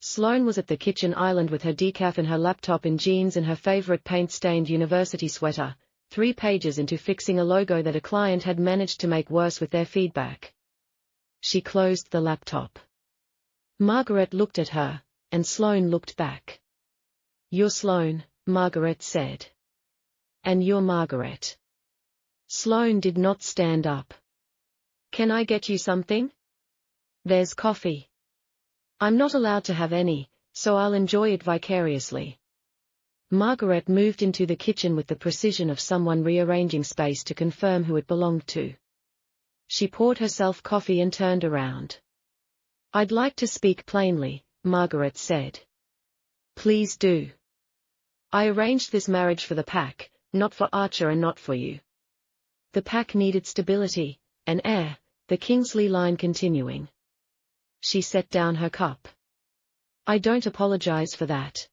Sloane was at the kitchen island with her decaf and her laptop in jeans and her favorite paint-stained university sweater, 3 pages into fixing a logo that a client had managed to make worse with their feedback. She closed the laptop. Margaret looked at her, and Sloane looked back. You're Sloane, Margaret said. And you're Margaret. Sloane did not stand up. Can I get you something? There's coffee. I'm not allowed to have any, so I'll enjoy it vicariously. Margaret moved into the kitchen with the precision of someone rearranging space to confirm who it belonged to. She poured herself coffee and turned around. I'd like to speak plainly, Margaret said. Please do. I arranged this marriage for the pack, not for Archer and not for you. The pack needed stability, an heir, the Kingsley line continuing. She set down her cup. I don't apologize for that.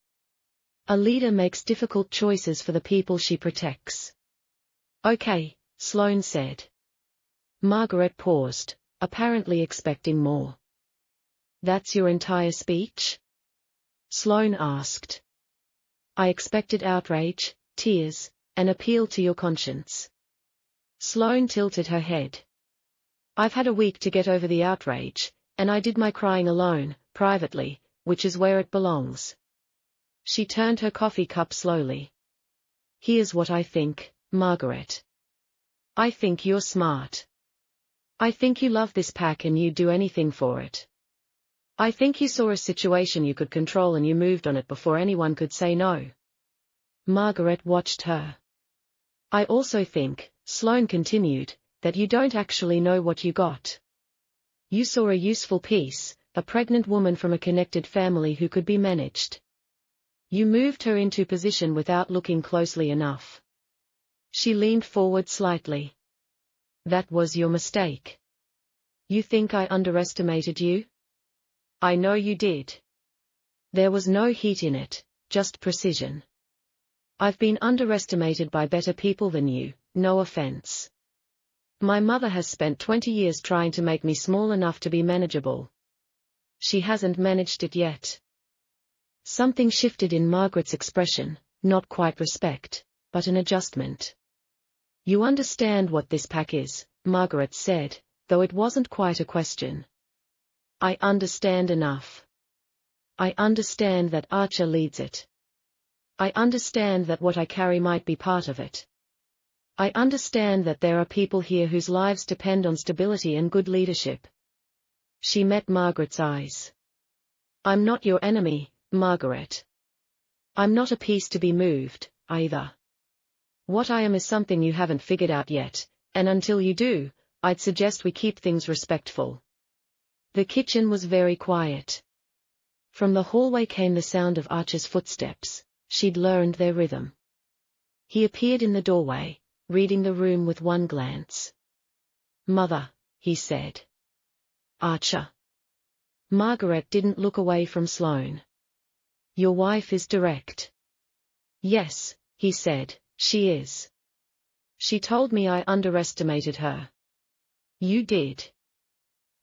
A leader makes difficult choices for the people she protects. Okay, Sloane said. Margaret paused, apparently expecting more. That's your entire speech? Sloane asked. I expected outrage, tears, an appeal to your conscience. Sloane tilted her head. I've had a week to get over the outrage, and I did my crying alone, privately, which is where it belongs. She turned her coffee cup slowly. Here's what I think, Margaret. I think you're smart. I think you love this pack and you'd do anything for it. I think you saw a situation you could control and you moved on it before anyone could say no. Margaret watched her. I also think, Sloane continued, that you don't actually know what you got. You saw a useful piece, a pregnant woman from a connected family who could be managed. You moved her into position without looking closely enough. She leaned forward slightly. That was your mistake. You think I underestimated you? I know you did. There was no heat in it, just precision. I've been underestimated by better people than you, no offense. My mother has spent 20 years trying to make me small enough to be manageable. She hasn't managed it yet. Something shifted in Margaret's expression, not quite respect, but an adjustment. You understand what this pack is, Margaret said, though it wasn't quite a question. I understand enough. I understand that Archer leads it. I understand that what I carry might be part of it. I understand that there are people here whose lives depend on stability and good leadership. She met Margaret's eyes. I'm not your enemy, Margaret. I'm not a piece to be moved, either. What I am is something you haven't figured out yet, and until you do, I'd suggest we keep things respectful. The kitchen was very quiet. From the hallway came the sound of Archer's footsteps. She'd learned their rhythm. He appeared in the doorway, reading the room with one glance. Mother, he said. Archer. Margaret didn't look away from Sloane. Your wife is direct. Yes, he said, she is. She told me I underestimated her. You did.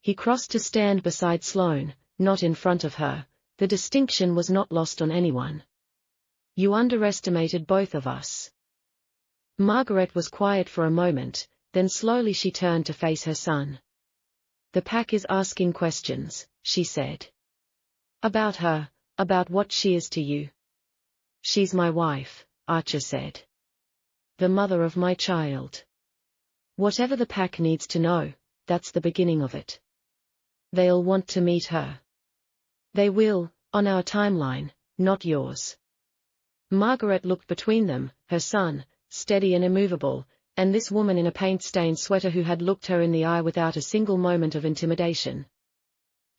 He crossed to stand beside Sloane, not in front of her. The distinction was not lost on anyone. You underestimated both of us. Margaret was quiet for a moment, then slowly she turned to face her son. The pack is asking questions, she said. About her, about what she is to you. She's my wife, Archer said. The mother of my child. Whatever the pack needs to know, that's the beginning of it. They'll want to meet her. They will, on our timeline, not yours. Margaret looked between them, her son, steady and immovable, and this woman in a paint-stained sweater who had looked her in the eye without a single moment of intimidation.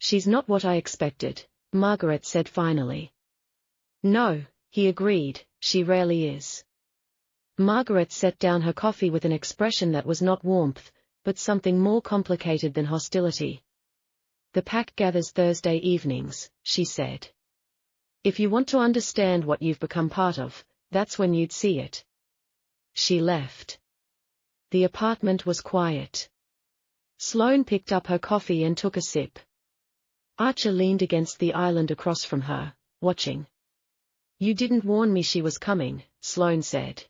She's not what I expected, Margaret said finally. No, he agreed, she rarely is. Margaret set down her coffee with an expression that was not warmth, but something more complicated than hostility. The pack gathers Thursday evenings, she said. If you want to understand what you've become part of, that's when you'd see it. She left. The apartment was quiet. Sloane picked up her coffee and took a sip. Archer leaned against the island across from her, watching. You didn't warn me she was coming, Sloane said.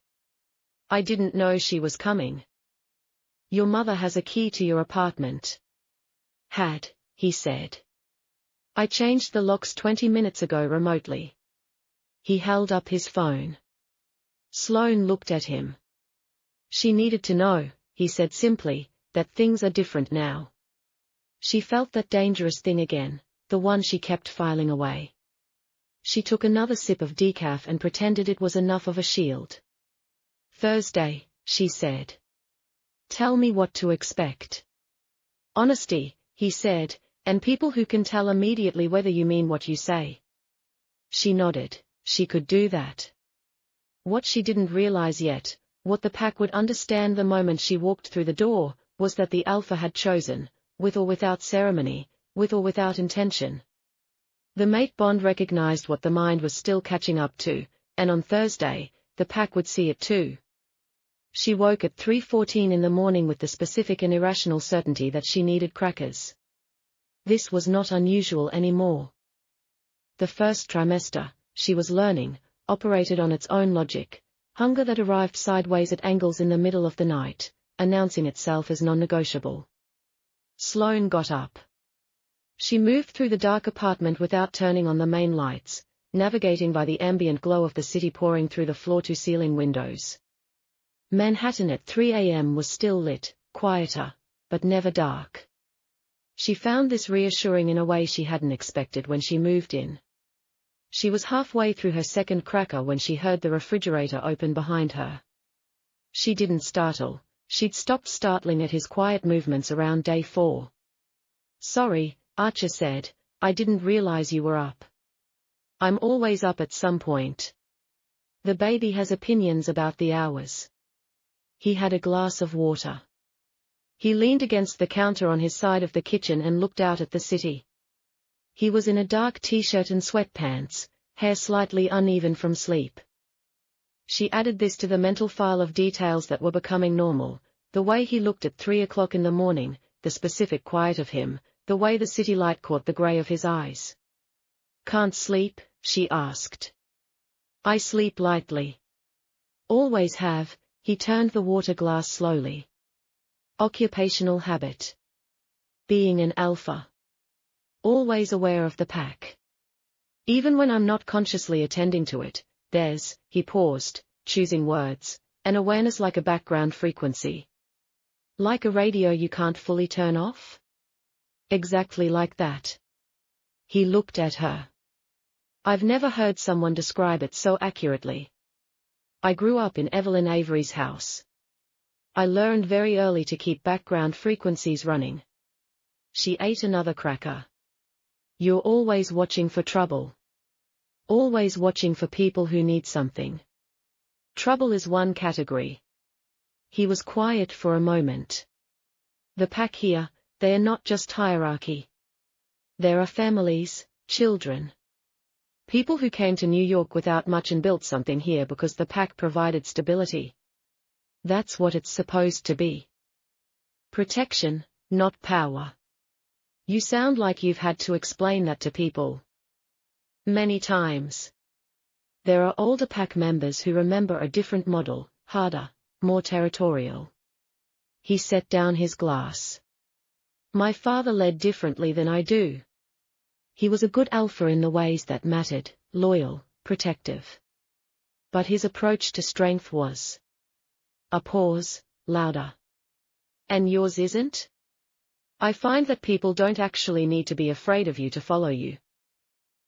I didn't know she was coming. Your mother has a key to your apartment. Had, he said. I changed the locks 20 minutes ago remotely. He held up his phone. Sloane looked at him. She needed to know, he said simply, that things are different now. She felt that dangerous thing again, the one she kept filing away. She took another sip of decaf and pretended it was enough of a shield. Thursday, she said. Tell me what to expect. Honesty, he said, and people who can tell immediately whether you mean what you say. She nodded, she could do that. What she didn't realize yet, what the pack would understand the moment she walked through the door, was that the alpha had chosen, with or without ceremony, with or without intention. The mate bond recognized what the mind was still catching up to, and on Thursday, the pack would see it too. She woke at 3:14 in the morning with the specific and irrational certainty that she needed crackers. This was not unusual anymore. The first trimester, she was learning, operated on its own logic, hunger that arrived sideways at angles in the middle of the night, announcing itself as non-negotiable. Sloane got up. She moved through the dark apartment without turning on the main lights, navigating by the ambient glow of the city pouring through the floor-to-ceiling windows. Manhattan at 3 a.m. was still lit, quieter, but never dark. She found this reassuring in a way she hadn't expected when she moved in. She was halfway through her second cracker when she heard the refrigerator open behind her. She didn't startle, she'd stopped startling at his quiet movements around day 4. Sorry, Archer said, I didn't realize you were up. I'm always up at some point. The baby has opinions about the hours. He had a glass of water. He leaned against the counter on his side of the kitchen and looked out at the city. He was in a dark t-shirt and sweatpants, hair slightly uneven from sleep. She added this to the mental file of details that were becoming normal, the way he looked at 3 o'clock in the morning, the specific quiet of him, the way the city light caught the gray of his eyes. Can't sleep? She asked. I sleep lightly. Always have. He turned the water glass slowly. Occupational habit. Being an alpha. Always aware of the pack. Even when I'm not consciously attending to it, there's, he paused, choosing words, an awareness like a background frequency. Like a radio you can't fully turn off? Exactly like that. He looked at her. I've never heard someone describe it so accurately. I grew up in Evelyn Avery's house. I learned very early to keep background frequencies running. She ate another cracker. You're always watching for trouble. Always watching for people who need something. Trouble is one category. He was quiet for a moment. The pack here, they are not just hierarchy. There are families, children. People who came to New York without much and built something here because the pack provided stability. That's what it's supposed to be. Protection, not power. You sound like you've had to explain that to people. Many times. There are older pack members who remember a different model, harder, more territorial. He set down his glass. My father led differently than I do. He was a good alpha in the ways that mattered, loyal, protective. But his approach to strength was. A pause, louder. And yours isn't? I find that people don't actually need to be afraid of you to follow you.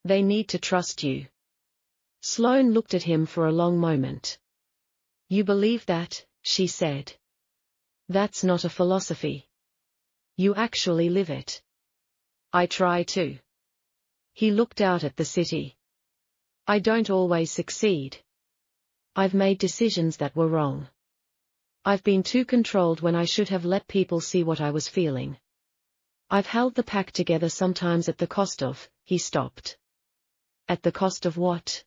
They need to trust you. Sloane looked at him for a long moment. You believe that, she said. That's not a philosophy. You actually live it. I try to. He looked out at the city. I don't always succeed. I've made decisions that were wrong. I've been too controlled when I should have let people see what I was feeling. I've held the pack together sometimes at the cost of, he stopped. At the cost of what?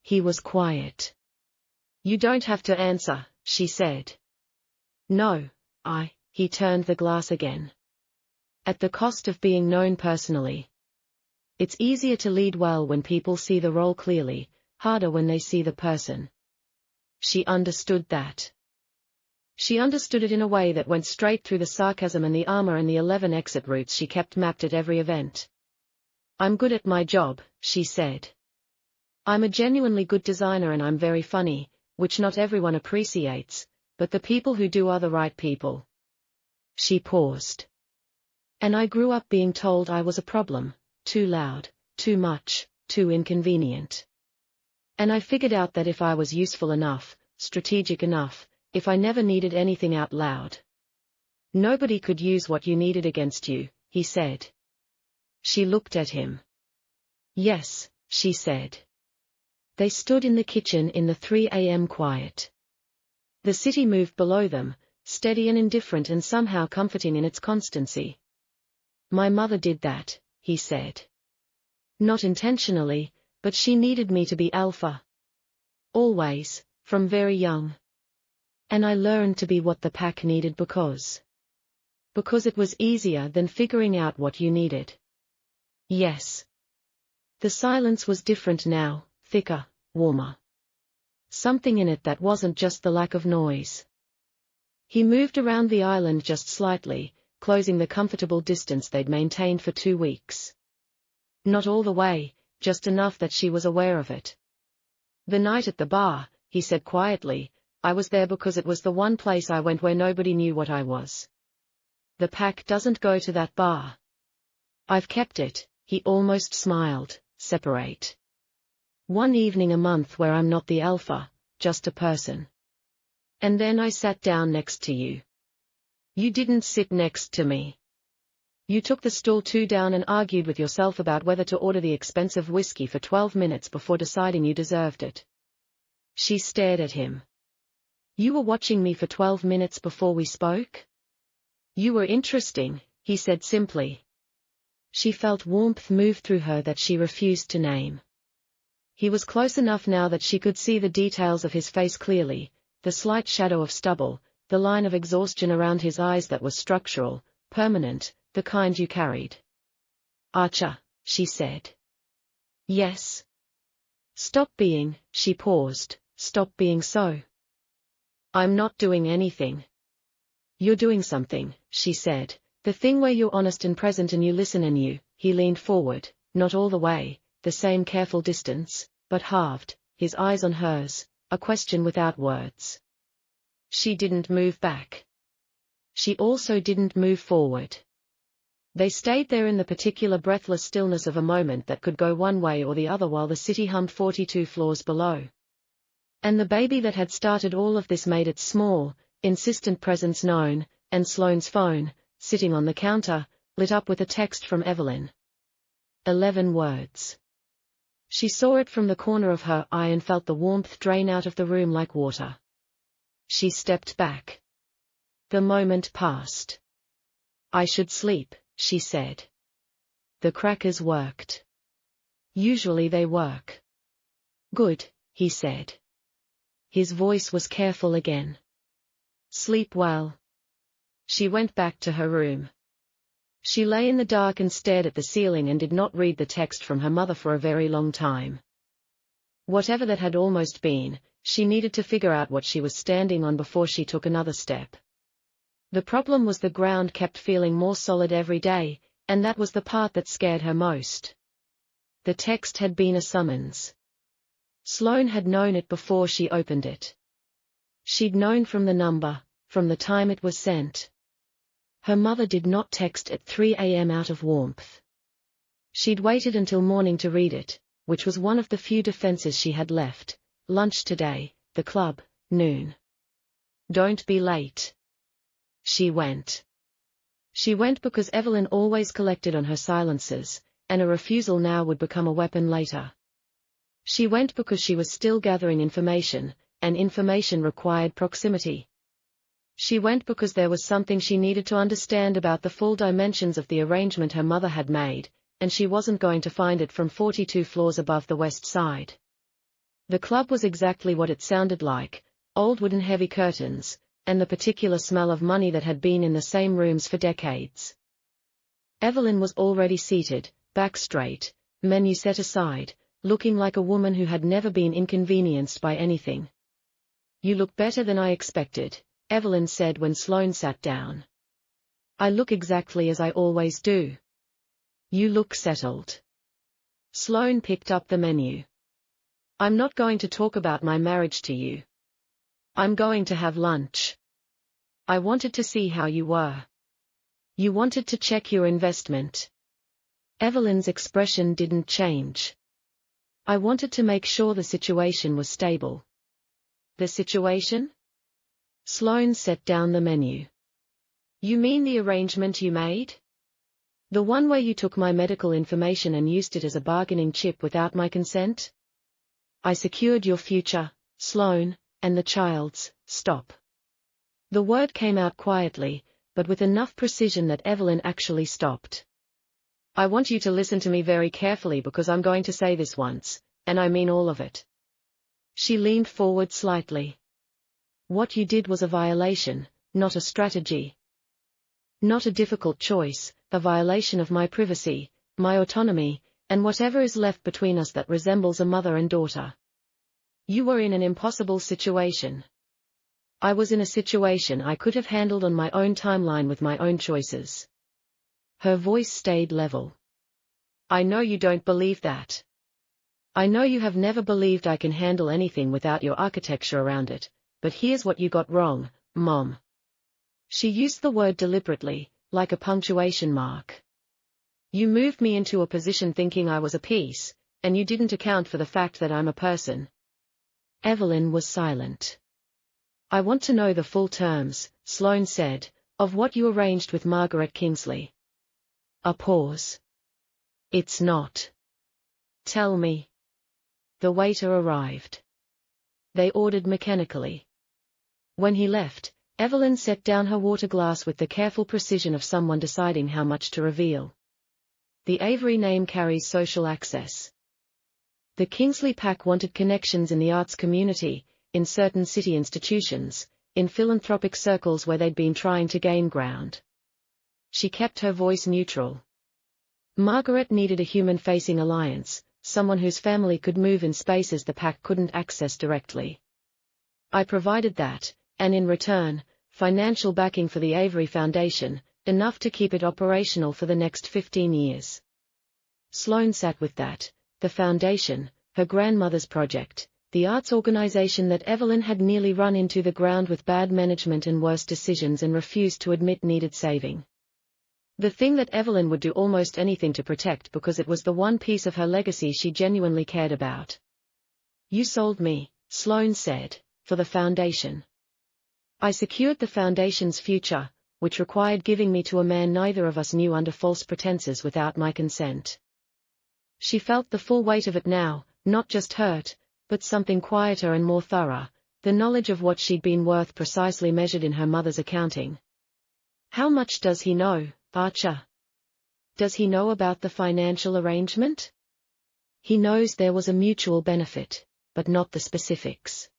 He was quiet. You don't have to answer, she said. No, he turned the glass again. At the cost of being known personally. It's easier to lead well when people see the role clearly, harder when they see the person. She understood that. She understood it in a way that went straight through the sarcasm and the armor and the 11 exit routes she kept mapped at every event. I'm good at my job, she said. I'm a genuinely good designer and I'm very funny, which not everyone appreciates, but the people who do are the right people. She paused. And I grew up being told I was a problem, too loud, too much, too inconvenient. And I figured out that if I was useful enough, strategic enough, if I never needed anything out loud, nobody could use what you needed against you, he said. She looked at him. Yes, she said. They stood in the kitchen in the 3 a.m. quiet. The city moved below them, steady and indifferent and somehow comforting in its constancy. My mother did that, he said. Not intentionally, but she needed me to be alpha. Always, from very young. And I learned to be what the pack needed because it was easier than figuring out what you needed. Yes. The silence was different now, thicker, warmer. Something in it that wasn't just the lack of noise. He moved around the island just slightly, closing the comfortable distance they'd maintained for 2 weeks. Not all the way, just enough that she was aware of it. The night at the bar, he said quietly, I was there because it was the one place I went where nobody knew what I was. The pack doesn't go to that bar. I've kept it, he almost smiled, separate. One evening a month where I'm not the alpha, just a person. And then I sat down next to you. You didn't sit next to me. You took the stool 2 down and argued with yourself about whether to order the expensive whiskey for 12 minutes before deciding you deserved it. She stared at him. You were watching me for 12 minutes before we spoke? You were interesting, he said simply. She felt warmth move through her that she refused to name. He was close enough now that she could see the details of his face clearly, the slight shadow of stubble, the line of exhaustion around his eyes that was structural, permanent, the kind you carried. Archer, she said. Yes. Stop being, she paused, stop being so. I'm not doing anything. You're doing something, she said, the thing where you're honest and present and you listen and he leaned forward, not all the way, the same careful distance, but halved, his eyes on hers, a question without words. She didn't move back. She also didn't move forward. They stayed there in the particular breathless stillness of a moment that could go one way or the other while the city hummed 42 floors below. And the baby that had started all of this made its small, insistent presence known, and Sloane's phone, sitting on the counter, lit up with a text from Evelyn. 11 words. She saw it from the corner of her eye and felt the warmth drain out of the room like water. She stepped back. The moment passed. I should sleep, she said. The crackers worked. Usually they work. Good, he said. His voice was careful again. Sleep well. She went back to her room. She lay in the dark and stared at the ceiling and did not read the text from her mother for a very long time. Whatever that had almost been, she needed to figure out what she was standing on before she took another step. The problem was the ground kept feeling more solid every day, and that was the part that scared her most. The text had been a summons. Sloane had known it before she opened it. She'd known from the number, from the time it was sent. Her mother did not text at 3 a.m. out of warmth. She'd waited until morning to read it, which was one of the few defenses she had left. Lunch today, the club, noon. Don't be late. She went. She went because Evelyn always collected on her silences, and a refusal now would become a weapon later. She went because she was still gathering information, and information required proximity. She went because there was something she needed to understand about the full dimensions of the arrangement her mother had made, and she wasn't going to find it from 42 floors above the west side. The club was exactly what it sounded like, old wooden heavy curtains, and the particular smell of money that had been in the same rooms for decades. Evelyn was already seated, back straight, menu set aside, looking like a woman who had never been inconvenienced by anything. You look better than I expected, Evelyn said when Sloane sat down. I look exactly as I always do. You look settled. Sloane picked up the menu. I'm not going to talk about my marriage to you. I'm going to have lunch. I wanted to see how you were. You wanted to check your investment. Evelyn's expression didn't change. I wanted to make sure the situation was stable. The situation? Sloane set down the menu. You mean the arrangement you made? The one where you took my medical information and used it as a bargaining chip without my consent? I secured your future, Sloane, and the child's. Stop. The word came out quietly, but with enough precision that Evelyn actually stopped. I want you to listen to me very carefully because I'm going to say this once, and I mean all of it. She leaned forward slightly. What you did was a violation, not a strategy. Not a difficult choice, a violation of my privacy, my autonomy, and whatever is left between us that resembles a mother and daughter. You were in an impossible situation. I was in a situation I could have handled on my own timeline with my own choices. Her voice stayed level. I know you don't believe that. I know you have never believed I can handle anything without your architecture around it, but here's what you got wrong, Mom. She used the word deliberately, like a punctuation mark. You moved me into a position thinking I was a piece, and you didn't account for the fact that I'm a person. Evelyn was silent. I want to know the full terms, Sloane said, of what you arranged with Margaret Kingsley. A pause. It's not. Tell me. The waiter arrived. They ordered mechanically. When he left, Evelyn set down her water glass with the careful precision of someone deciding how much to reveal. The Avery name carries social access. The Kingsley pack wanted connections in the arts community, in certain city institutions, in philanthropic circles where they'd been trying to gain ground. She kept her voice neutral. Margaret needed a human-facing alliance, someone whose family could move in spaces the pack couldn't access directly. I provided that, and in return, financial backing for the Avery Foundation, enough to keep it operational for the next 15 years. Sloane sat with that, the foundation, her grandmother's project, the arts organization that Evelyn had nearly run into the ground with bad management and worse decisions and refused to admit needed saving. The thing that Evelyn would do almost anything to protect because it was the one piece of her legacy she genuinely cared about. You sold me, Sloane said, for the foundation. I secured the foundation's future, which required giving me to a man neither of us knew under false pretenses without my consent. She felt the full weight of it now, not just hurt, but something quieter and more thorough, the knowledge of what she'd been worth precisely measured in her mother's accounting. How much does he know, Archer? Does he know about the financial arrangement? He knows there was a mutual benefit, but not the specifics.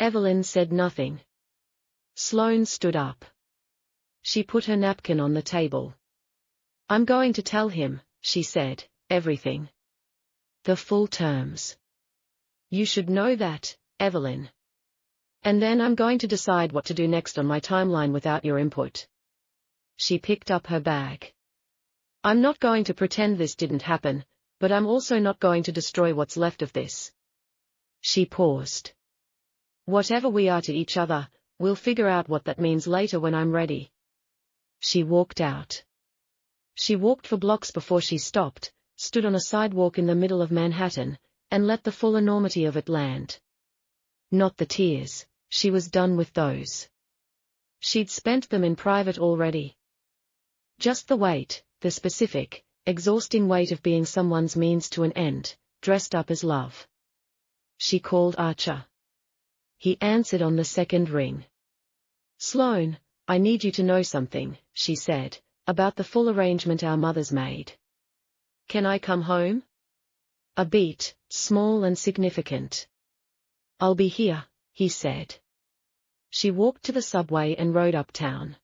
Evelyn said nothing. Sloane stood up. She put her napkin on the table. I'm going to tell him, she said, everything. The full terms. You should know that, Evelyn. And then I'm going to decide what to do next on my timeline without your input. She picked up her bag. I'm not going to pretend this didn't happen, but I'm also not going to destroy what's left of this. She paused. Whatever we are to each other, we'll figure out what that means later when I'm ready. She walked out. She walked for blocks before she stopped, stood on a sidewalk in the middle of Manhattan, and let the full enormity of it land. Not the tears, she was done with those. She'd spent them in private already. Just the weight, the specific, exhausting weight of being someone's means to an end, dressed up as love. She called Archer. He answered on the second ring. Sloane, I need you to know something, she said, about the full arrangement our mothers made. Can I come home? A beat, small and significant. I'll be here, he said. She walked to the subway and rode uptown.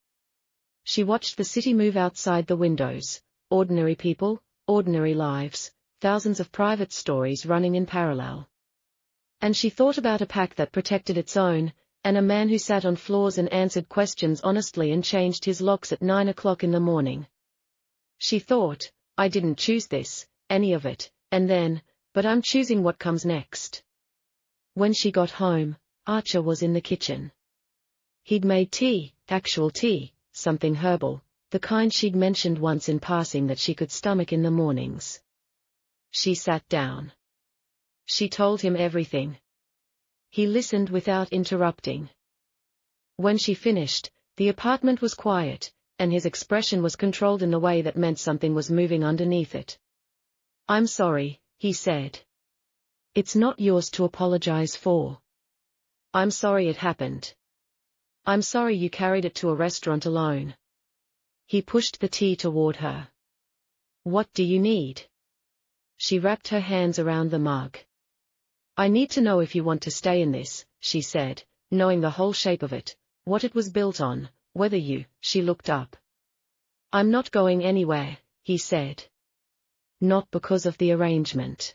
She watched the city move outside the windows, ordinary people, ordinary lives, thousands of private stories running in parallel. And she thought about a pack that protected its own, and a man who sat on floors and answered questions honestly and changed his locks at 9 o'clock in the morning. She thought, I didn't choose this, any of it, and then, but I'm choosing what comes next. When she got home, Archer was in the kitchen. He'd made tea, actual tea, something herbal, the kind she'd mentioned once in passing that she could stomach in the mornings. She sat down. She told him everything. He listened without interrupting. When she finished, the apartment was quiet, and his expression was controlled in the way that meant something was moving underneath it. "I'm sorry," he said. "It's not yours to apologize for. I'm sorry it happened. I'm sorry you carried it to a restaurant alone." He pushed the tea toward her. "What do you need?" She wrapped her hands around the mug. "I need to know if you want to stay in this," she said, knowing the whole shape of it, what it was built on, whether you. She looked up. "I'm not going anywhere," he said. "Not because of the arrangement.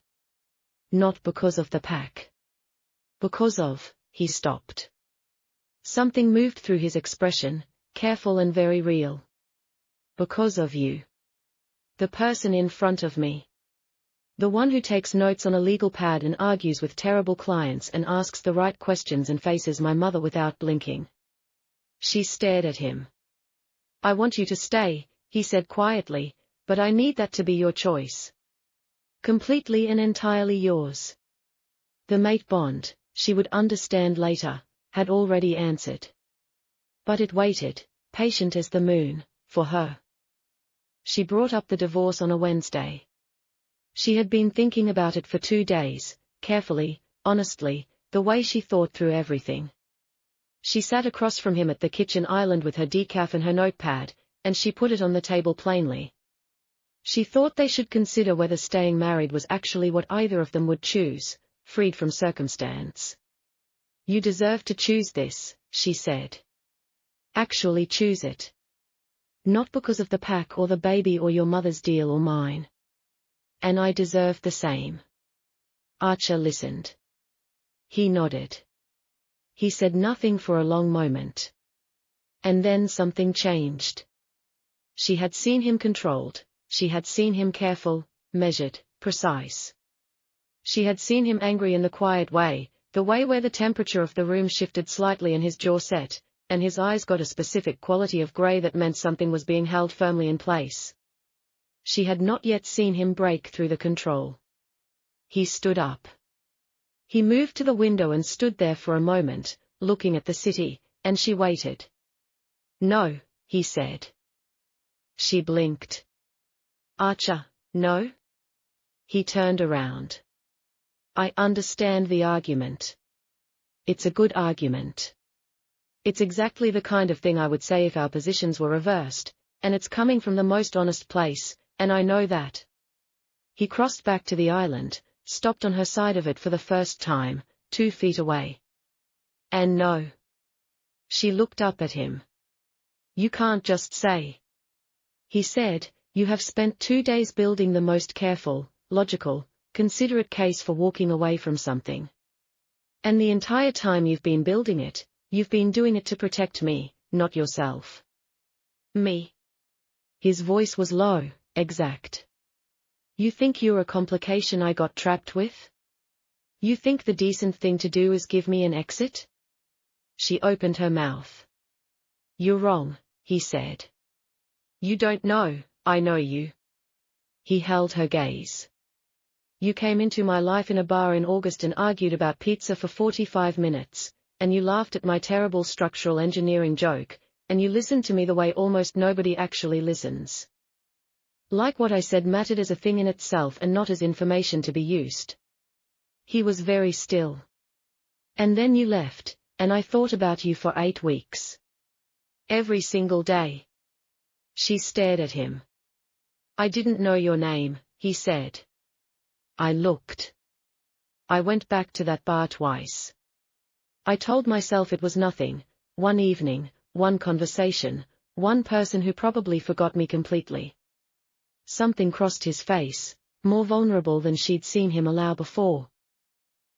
Not because of the pack. Because of," he stopped. Something moved through his expression, careful and very real. "Because of you. The person in front of me. The one who takes notes on a legal pad and argues with terrible clients and asks the right questions and faces my mother without blinking." She stared at him. "I want you to stay," he said quietly, "but I need that to be your choice. Completely and entirely yours." The mate bond, she would understand later, had already answered. But it waited, patient as the moon, for her. She brought up the divorce on a Wednesday. She had been thinking about it for 2 days, carefully, honestly, the way she thought through everything. She sat across from him at the kitchen island with her decaf and her notepad, and she put it on the table plainly. She thought they should consider whether staying married was actually what either of them would choose, freed from circumstance. "You deserve to choose this," she said. "Actually choose it. Not because of the pack or the baby or your mother's deal or mine. And I deserve the same." Archer listened. He nodded. He said nothing for a long moment. And then something changed. She had seen him controlled, she had seen him careful, measured, precise. She had seen him angry in the quiet way, the way where the temperature of the room shifted slightly and his jaw set, and his eyes got a specific quality of gray that meant something was being held firmly in place. She had not yet seen him break through the control. He stood up. He moved to the window and stood there for a moment, looking at the city, and she waited. "No," he said. She blinked. "Archer, no?" He turned around. "I understand the argument. It's a good argument. It's exactly the kind of thing I would say if our positions were reversed, and it's coming from the most honest place, and I know that." He crossed back to the island, stopped on her side of it for the first time, 2 feet away. "And no." She looked up at him. "You can't just say." He said, "You have spent 2 days building the most careful, logical, considerate case for walking away from something. And the entire time you've been building it, you've been doing it to protect me, not yourself." "Me?" His voice was low, exact. "You think you're a complication I got trapped with? You think the decent thing to do is give me an exit?" She opened her mouth. "You're wrong," he said. "You don't know, I know you." He held her gaze. "You came into my life in a bar in August and argued about pizza for 45 minutes, and you laughed at my terrible structural engineering joke, and you listened to me the way almost nobody actually listens. Like what I said mattered as a thing in itself and not as information to be used." He was very still. "And then you left, and I thought about you for 8 weeks. Every single day." She stared at him. "I didn't know your name," he said. "I looked. I went back to that bar twice. I told myself it was nothing, one evening, one conversation, one person who probably forgot me completely." Something crossed his face, more vulnerable than she'd seen him allow before.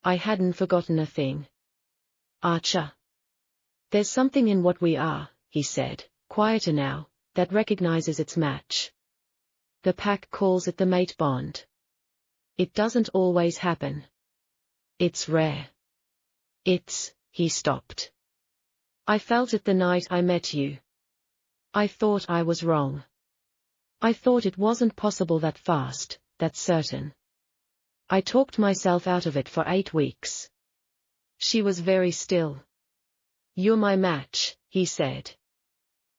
"I hadn't forgotten a thing. Archer. There's something in what we are," he said, quieter now, "that recognizes its match. The pack calls it the mate bond. It doesn't always happen. It's rare. He stopped. "I felt it the night I met you. I thought I was wrong. I thought it wasn't possible that fast, that's certain. I talked myself out of it for 8 weeks. She was very still. You're my match, he said.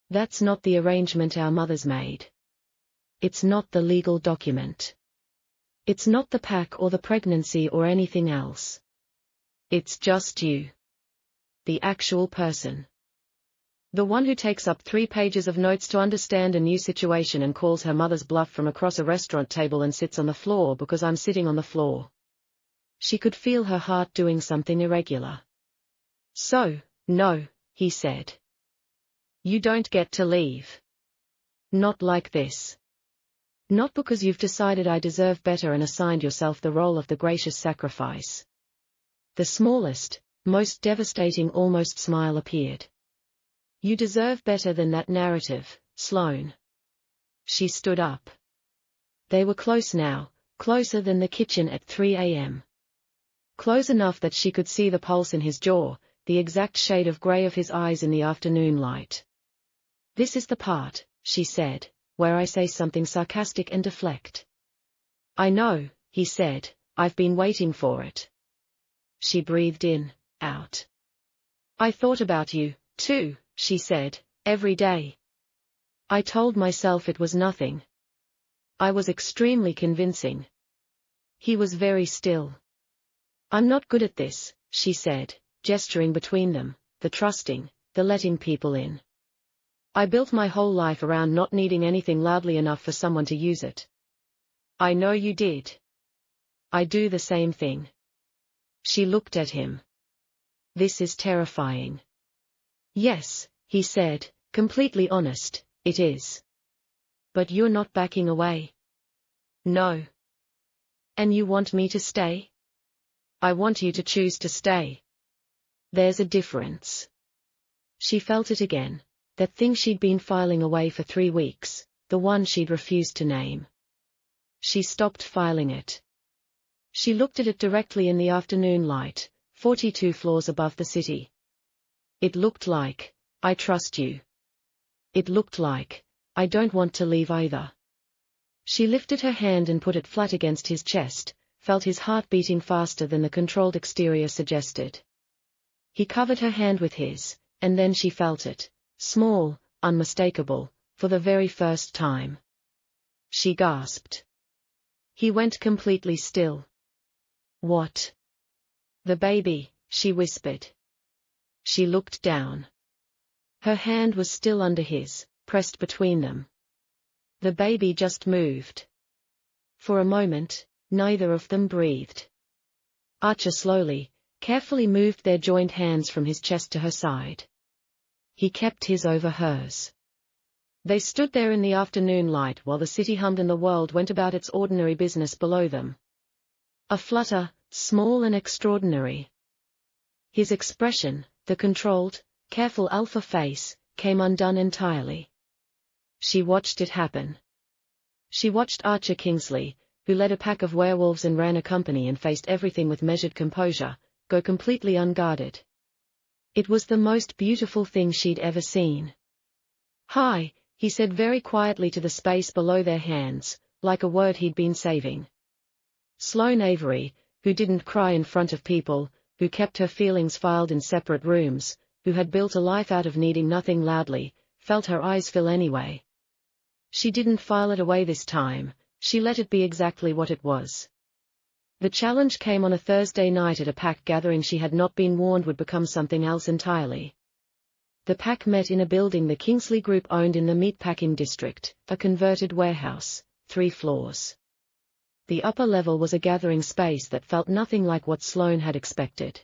That's not the arrangement our mothers made. It's not the legal document. It's not the pack or the pregnancy or anything else. It's just you. The actual person. The one who takes up 3 pages of notes to understand a new situation and calls her mother's bluff from across a restaurant table and sits on the floor because I'm sitting on the floor. She could feel her heart doing something irregular. So, no, he said. You don't get to leave. Not like this. Not because you've decided I deserve better and assigned yourself the role of the gracious sacrifice. The smallest, most devastating almost smile appeared. You deserve better than that narrative, Sloane. She stood up. They were close now, closer than the kitchen at 3 a.m. Close enough that she could see the pulse in his jaw, the exact shade of grey of his eyes in the afternoon light. This is the part, she said, where I say something sarcastic and deflect. I know, he said, I've been waiting for it. She breathed in, out. I thought about you, too, she said, every day. I told myself it was nothing. I was extremely convincing. He was very still. I'm not good at this, she said, gesturing between them, the trusting, the letting people in. I built my whole life around not needing anything loudly enough for someone to use it. I know you did. I do the same thing. She looked at him. This is terrifying. Yes, he said, completely honest, it is. But you're not backing away. No. And you want me to stay? I want you to choose to stay. There's a difference. She felt it again, that thing she'd been filing away for 3 weeks, the one she'd refused to name. She stopped filing it. She looked at it directly in the afternoon light, 42 floors above the city. It looked like, I trust you. It looked like, I don't want to leave either. She lifted her hand and put it flat against his chest, felt his heart beating faster than the controlled exterior suggested. He covered her hand with his, and then she felt it, small, unmistakable, for the very first time. She gasped. He went completely still. What? The baby, she whispered. She looked down. Her hand was still under his, pressed between them. The baby just moved. For a moment, neither of them breathed. Archer slowly, carefully moved their joined hands from his chest to her side. He kept his over hers. They stood there in the afternoon light while the city hummed and the world went about its ordinary business below them. A flutter, small and extraordinary. His expression, the controlled, careful alpha face, came undone entirely. She watched it happen. She watched Archer Kingsley, who led a pack of werewolves and ran a company and faced everything with measured composure, go completely unguarded. It was the most beautiful thing she'd ever seen. Hi, he said very quietly to the space below their hands, like a word he'd been saving. Sloane Avery, who didn't cry in front of people, who kept her feelings filed in separate rooms, who had built a life out of needing nothing loudly, felt her eyes fill anyway. She didn't file it away this time, she let it be exactly what it was. The challenge came on a Thursday night at a pack gathering she had not been warned would become something else entirely. The pack met in a building the Kingsley Group owned in the Meatpacking District, a converted warehouse, 3 floors. The upper level was a gathering space that felt nothing like what Sloane had expected.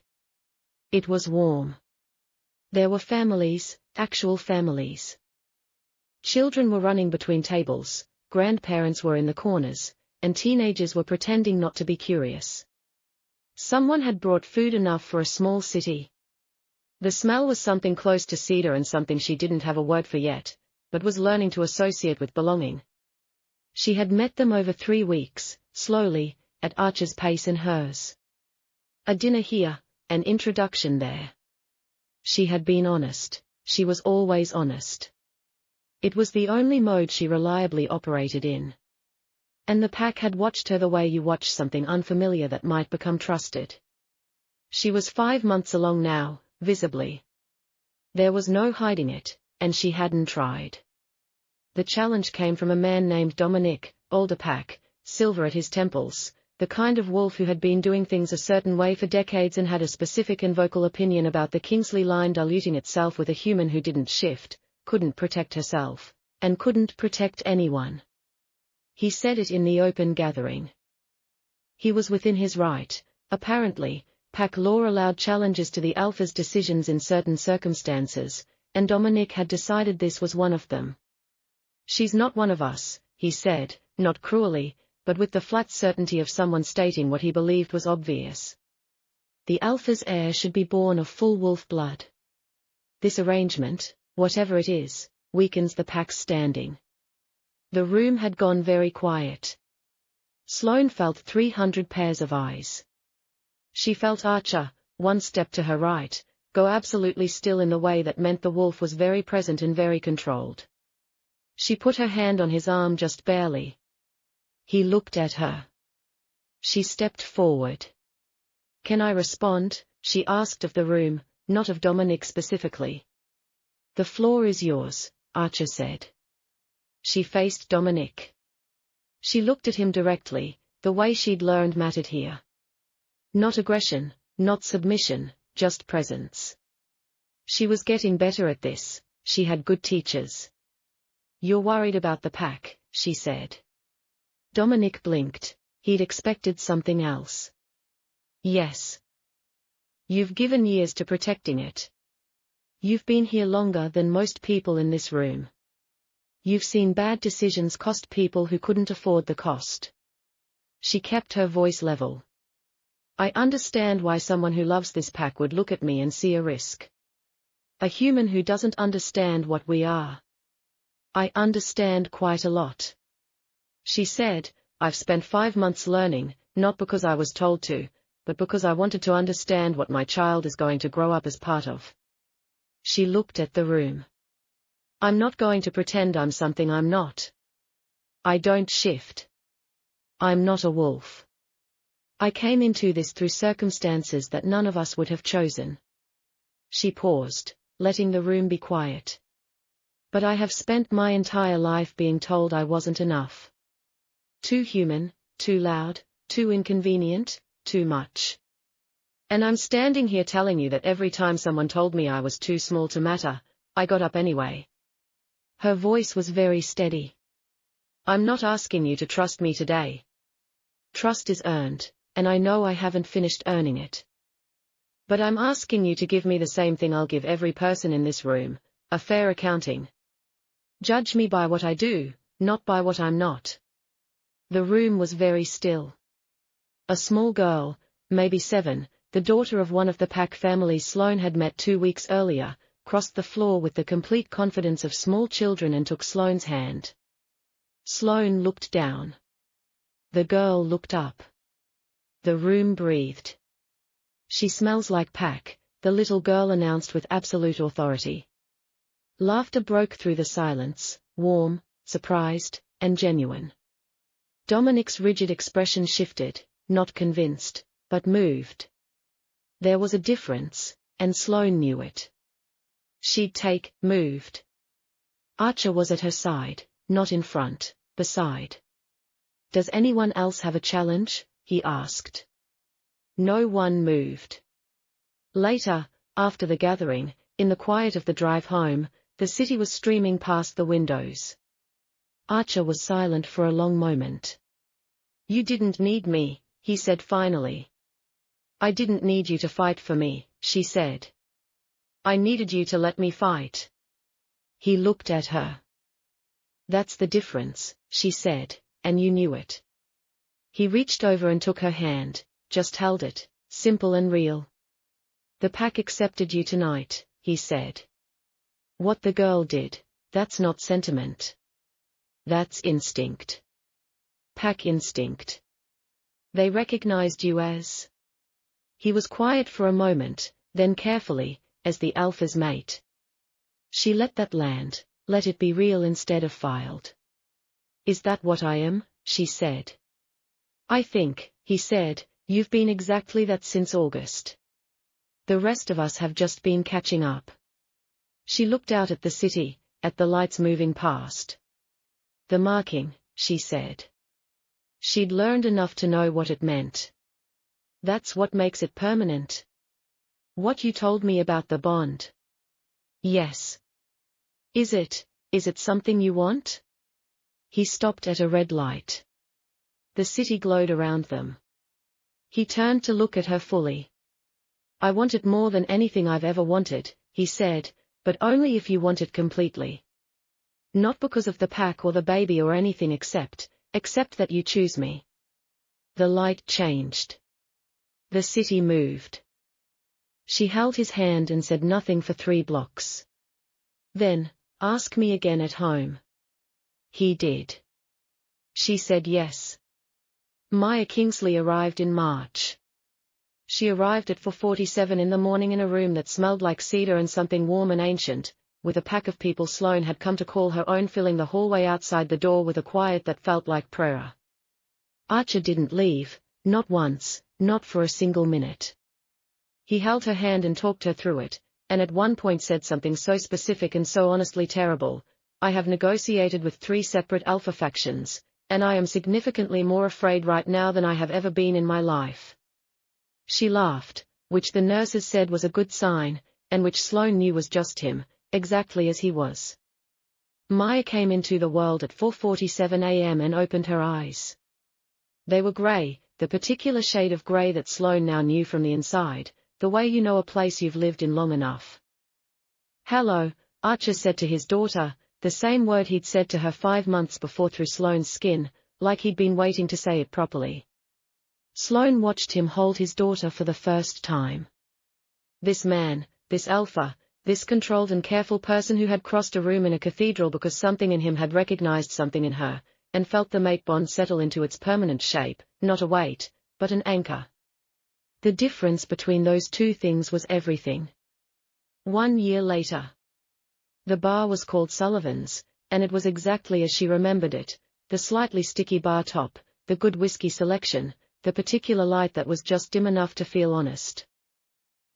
It was warm. There were families, actual families. Children were running between tables, grandparents were in the corners, and teenagers were pretending not to be curious. Someone had brought food enough for a small city. The smell was something close to cedar and something she didn't have a word for yet, but was learning to associate with belonging. She had met them over 3 weeks, slowly, at Archer's pace and hers. A dinner here, an introduction there. She had been honest, she was always honest. It was the only mode she reliably operated in. And the pack had watched her the way you watch something unfamiliar that might become trusted. She was 5 months along now, visibly. There was no hiding it, and she hadn't tried. The challenge came from a man named Dominic, older pack, silver at his temples, the kind of wolf who had been doing things a certain way for decades and had a specific and vocal opinion about the Kingsley line diluting itself with a human who didn't shift, couldn't protect herself, and couldn't protect anyone. He said it in the open gathering. He was within his right. Apparently, pack law allowed challenges to the Alpha's decisions in certain circumstances, and Dominic had decided this was one of them. She's not one of us, he said, not cruelly, but with the flat certainty of someone stating what he believed was obvious. The Alpha's heir should be born of full wolf blood. This arrangement, whatever it is, weakens the pack's standing. The room had gone very quiet. Sloane felt 300 pairs of eyes. She felt Archer, one step to her right, go absolutely still in the way that meant the wolf was very present and very controlled. She put her hand on his arm just barely. He looked at her. She stepped forward. "Can I respond?" she asked of the room, not of Dominic specifically. "The floor is yours," Archer said. She faced Dominic. She looked at him directly, the way she'd learned mattered here. Not aggression, not submission, just presence. She was getting better at this, she had good teachers. "You're worried about the pack," she said. Dominic blinked. He'd expected something else. "Yes. You've given years to protecting it. You've been here longer than most people in this room. You've seen bad decisions cost people who couldn't afford the cost." She kept her voice level. "I understand why someone who loves this pack would look at me and see a risk. A human who doesn't understand what we are. I understand quite a lot." She said, "I've spent 5 months learning, not because I was told to, but because I wanted to understand what my child is going to grow up as part of." She looked at the room. "I'm not going to pretend I'm something I'm not. I don't shift. I'm not a wolf. I came into this through circumstances that none of us would have chosen." She paused, letting the room be quiet. "But I have spent my entire life being told I wasn't enough. Too human, too loud, too inconvenient, too much. And I'm standing here telling you that every time someone told me I was too small to matter, I got up anyway." Her voice was very steady. "I'm not asking you to trust me today. Trust is earned, and I know I haven't finished earning it. But I'm asking you to give me the same thing I'll give every person in this room, a fair accounting. Judge me by what I do, not by what I'm not." The room was very still. A small girl, maybe 7, the daughter of one of the pack families Sloane had met 2 weeks earlier, crossed the floor with the complete confidence of small children and took Sloane's hand. Sloane looked down. The girl looked up. The room breathed. "She smells like pack," the little girl announced with absolute authority. Laughter broke through the silence, warm, surprised, and genuine. Dominic's rigid expression shifted, not convinced, but moved. There was a difference, and Sloane knew it. She'd moved. Archer was at her side, not in front, beside. "Does anyone else have a challenge?" he asked. No one moved. Later, after the gathering, in the quiet of the drive home, the city was streaming past the windows. Archer was silent for a long moment. "You didn't need me," he said finally. "I didn't need you to fight for me," she said. "I needed you to let me fight." He looked at her. "That's the difference," she said, "and you knew it." He reached over and took her hand, just held it, simple and real. "The pack accepted you tonight," he said. "What the girl did, that's not sentiment. That's instinct. Pack instinct. They recognized you as..." He was quiet for a moment, then carefully, "as the Alpha's mate." She let that land, let it be real instead of filed. Is that what I am? She said. I think, he said, you've been exactly that since August. The rest of us have just been catching up. She looked out at the city, at the lights moving past. The marking, she said. She'd learned enough to know what it meant. That's what makes it permanent. What you told me about the bond. Yes. Is it something you want? He stopped at a red light. The city glowed around them. He turned to look at her fully. I want it more than anything I've ever wanted, he said, but only if you want it completely. Not because of the pack or the baby or anything except that you choose me. The light changed. The city moved. She held his hand and said nothing for 3 blocks. Then, ask me again at home. He did. She said yes. Maya Kingsley arrived in March. She arrived at 4:47 in the morning in a room that smelled like cedar and something warm and ancient, with a pack of people Sloane had come to call her own filling the hallway outside the door with a quiet that felt like prayer. Archer didn't leave, not once, not for a single minute. He held her hand and talked her through it, and at one point said something so specific and so honestly terrible. I have negotiated with 3 separate alpha factions, and I am significantly more afraid right now than I have ever been in my life. She laughed, which the nurses said was a good sign, and which Sloane knew was just him, exactly as he was. Maya came into the world at 4:47 a.m. and opened her eyes. They were grey, the particular shade of grey that Sloane now knew from the inside, the way you know a place you've lived in long enough. Hello, Archer said to his daughter, the same word he'd said to her 5 months before through Sloane's skin, like he'd been waiting to say it properly. Sloane watched him hold his daughter for the first time. This man, this alpha, this controlled and careful person who had crossed a room in a cathedral because something in him had recognized something in her, and felt the mate bond settle into its permanent shape, not a weight, but an anchor. The difference between those 2 things was everything. 1 year later. The bar was called Sullivan's, and it was exactly as she remembered it, the slightly sticky bar top, the good whiskey selection, the particular light that was just dim enough to feel honest.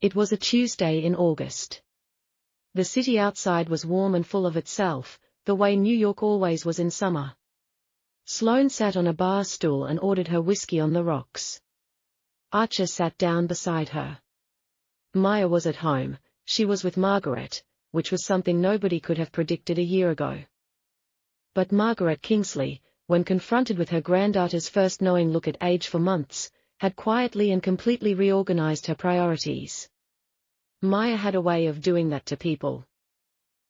It was a Tuesday in August. The city outside was warm and full of itself, the way New York always was in summer. Sloane sat on a bar stool and ordered her whiskey on the rocks. Archer sat down beside her. Maya was at home, she was with Margaret, which was something nobody could have predicted a year ago. But Margaret Kingsley, when confronted with her granddaughter's first knowing look at age for months, had quietly and completely reorganized her priorities. Maya had a way of doing that to people.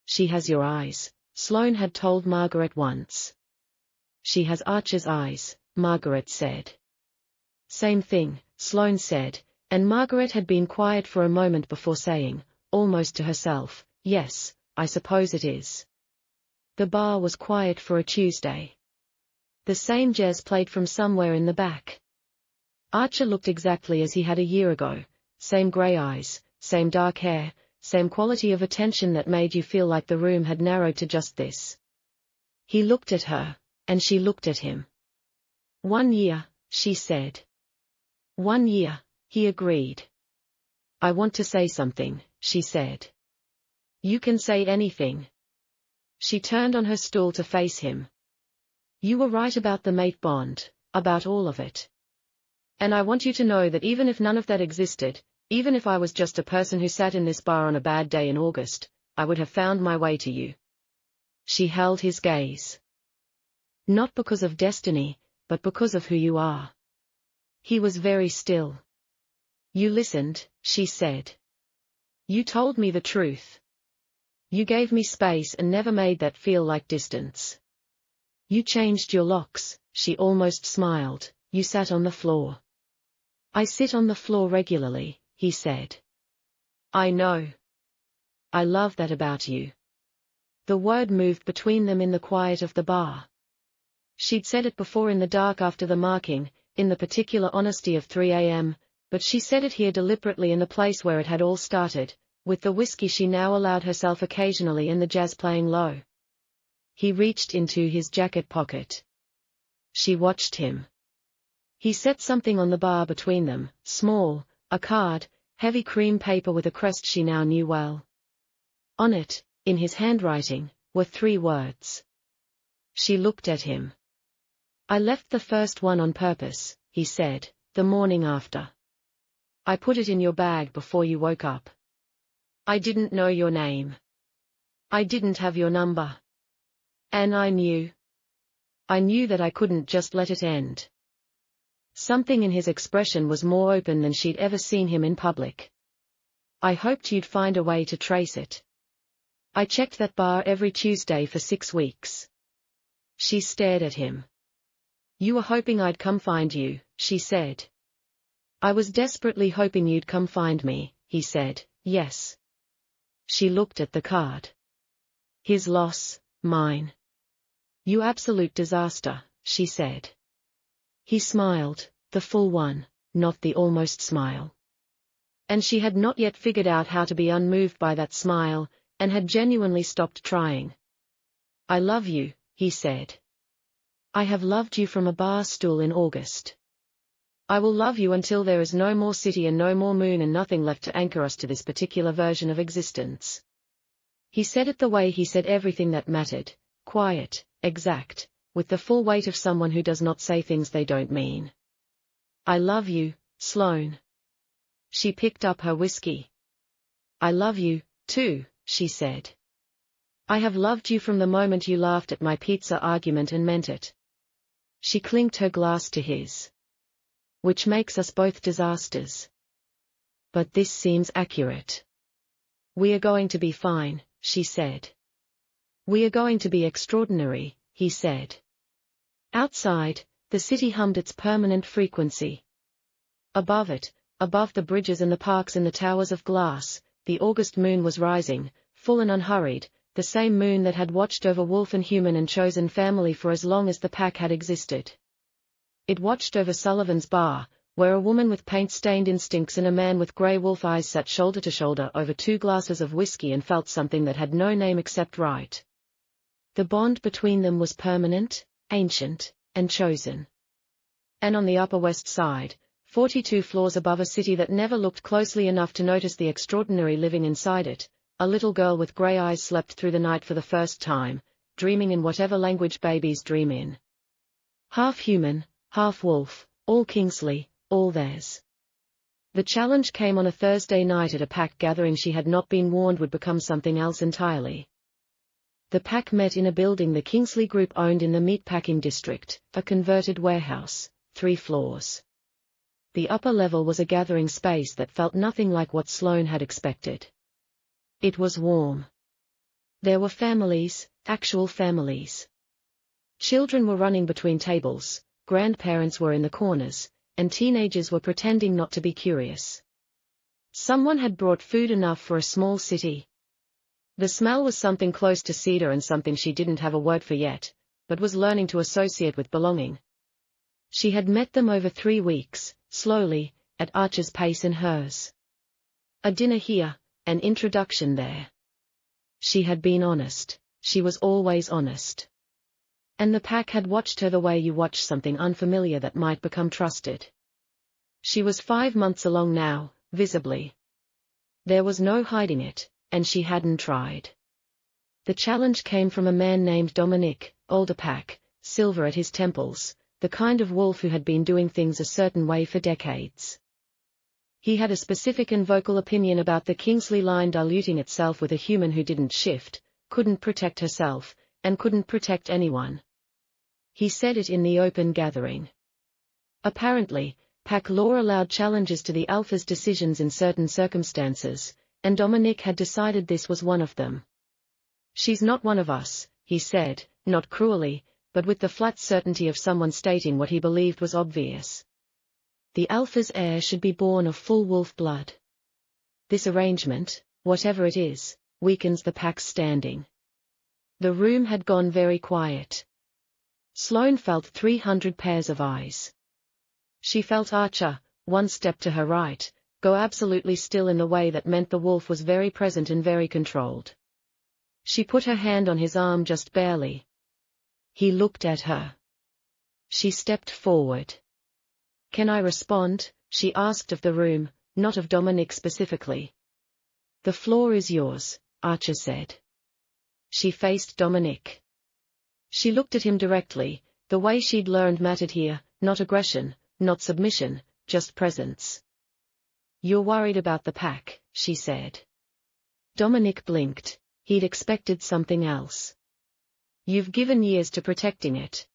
She has your eyes, Sloane had told Margaret once. She has Archer's eyes, Margaret said. Same thing, Sloane said, and Margaret had been quiet for a moment before saying, almost to herself, yes, I suppose it is. The bar was quiet for a Tuesday. The same jazz played from somewhere in the back. Archer looked exactly as he had a year ago, same grey eyes, same dark hair, same quality of attention that made you feel like the room had narrowed to just this. He looked at her, and she looked at him. 1 year, she said. 1 year, he agreed. I want to say something, she said. You can say anything. She turned on her stool to face him. You were right about the mate bond, about all of it. And I want you to know that even if none of that existed, even if I was just a person who sat in this bar on a bad day in August, I would have found my way to you. She held his gaze. Not because of destiny, but because of who you are. He was very still. You listened, she said. You told me the truth. You gave me space and never made that feel like distance. You changed your locks, she almost smiled, you sat on the floor. I sit on the floor regularly, he said. I know. I love that about you. The word moved between them in the quiet of the bar. She'd said it before in the dark after the marking, in the particular honesty of 3 a.m., but she said it here deliberately in the place where it had all started, with the whiskey she now allowed herself occasionally and the jazz playing low. He reached into his jacket pocket. She watched him. He set something on the bar between them, small, a card, heavy cream paper with a crest she now knew well. On it, in his handwriting, were 3 words. She looked at him. "I left the first one on purpose," he said, "the morning after. I put it in your bag before you woke up. I didn't know your name. I didn't have your number. And I knew that I couldn't just let it end." Something in his expression was more open than she'd ever seen him in public. "I hoped you'd find a way to trace it. I checked that bar every Tuesday for 6 weeks." She stared at him. "You were hoping I'd come find you," she said. "I was desperately hoping you'd come find me," he said. "Yes." She looked at the card. "His loss, mine. You absolute disaster," she said. He smiled, the full one, not the almost smile. And she had not yet figured out how to be unmoved by that smile, and had genuinely stopped trying. "I love you," he said. "I have loved you from a bar stool in August. I will love you until there is no more city and no more moon and nothing left to anchor us to this particular version of existence." He said it the way he said everything that mattered, quiet, exact, with the full weight of someone who does not say things they don't mean. "I love you, Sloane." She picked up her whiskey. "I love you, too," she said. "I have loved you from the moment you laughed at my pizza argument and meant it." She clinked her glass to his. "Which makes us both disasters. But this seems accurate. We are going to be fine," she said. "We are going to be extraordinary," he said. Outside, the city hummed its permanent frequency. Above it, above the bridges and the parks and the towers of glass, the August moon was rising, full and unhurried, the same moon that had watched over Wolf and Human and Chosen family for as long as the pack had existed. It watched over Sullivan's Bar, where a woman with paint-stained instincts and a man with grey wolf eyes sat shoulder to shoulder over 2 glasses of whiskey and felt something that had no name except right. The bond between them was permanent, ancient, and chosen. And on the Upper West Side, 42 floors above a city that never looked closely enough to notice the extraordinary living inside it, a little girl with grey eyes slept through the night for the first time, dreaming in whatever language babies dream in. Half human, half wolf, all Kingsley, all theirs. The challenge came on a Thursday night at a pack gathering she had not been warned would become something else entirely. The pack met in a building the Kingsley Group owned in the meatpacking district, a converted warehouse, 3 floors. The upper level was a gathering space that felt nothing like what Sloane had expected. It was warm. There were families, actual families. Children were running between tables, grandparents were in the corners, and teenagers were pretending not to be curious. Someone had brought food enough for a small city. The smell was something close to cedar and something she didn't have a word for yet, but was learning to associate with belonging. She had met them over 3 weeks, slowly, at Archer's pace and hers. A dinner here, an introduction there. She had been honest, she was always honest. And the pack had watched her the way you watch something unfamiliar that might become trusted. She was 5 months along now, visibly. There was no hiding it, and she hadn't tried. The challenge came from a man named Dominic, older pack, silver at his temples, the kind of wolf who had been doing things a certain way for decades. He had a specific and vocal opinion about the Kingsley line diluting itself with a human who didn't shift, couldn't protect herself, and couldn't protect anyone. He said it in the open gathering. Apparently, pack law allowed challenges to the alpha's decisions in certain circumstances, and Dominic had decided this was one of them. "She's not one of us," he said, not cruelly, but with the flat certainty of someone stating what he believed was obvious. The alpha's heir should be born of full wolf blood. This arrangement, whatever it is, weakens the pack's standing. The room had gone very quiet. Sloane felt 300 pairs of eyes. She felt Archer, 1 step to her right, go absolutely still in the way that meant the wolf was very present and very controlled. She put her hand on his arm just barely, He looked at her. She stepped forward. Can I respond? She asked of the room, not of Dominic specifically. The floor is yours, Archer said. She faced Dominic. She looked at him directly, the way she'd learned mattered here, not aggression, not submission, just presence. You're worried about the pack, she said. Dominic blinked. He'd expected something else. You've given years to protecting it.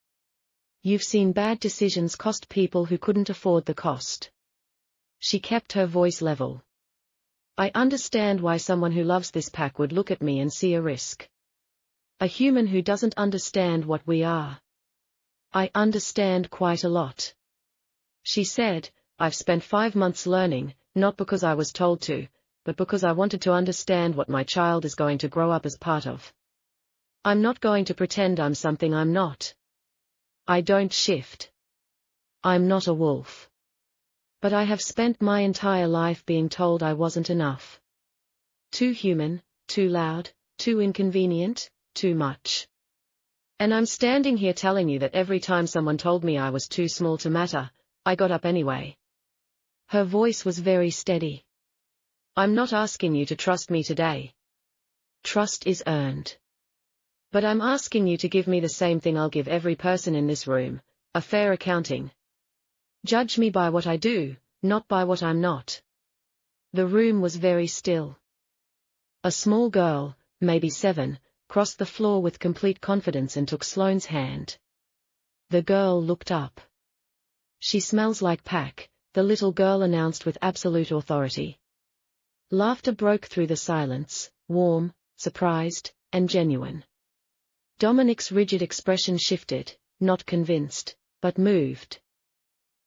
You've seen bad decisions cost people who couldn't afford the cost. She kept her voice level. I understand why someone who loves this pack would look at me and see a risk. A human who doesn't understand what we are. I understand quite a lot. She said, I've spent 5 months learning, not because I was told to, but because I wanted to understand what my child is going to grow up as part of. I'm not going to pretend I'm something I'm not. I don't shift. I'm not a wolf. But I have spent my entire life being told I wasn't enough. Too human, too loud, too inconvenient, too much. And I'm standing here telling you that every time someone told me I was too small to matter, I got up anyway. Her voice was very steady. I'm not asking you to trust me today. Trust is earned. But I'm asking you to give me the same thing I'll give every person in this room, a fair accounting. Judge me by what I do, not by what I'm not. The room was very still. A small girl, maybe 7, crossed the floor with complete confidence and took Sloane's hand. The girl looked up. She smells like pack, the little girl announced with absolute authority. Laughter broke through the silence, warm, surprised, and genuine. Dominic's rigid expression shifted, not convinced, but moved.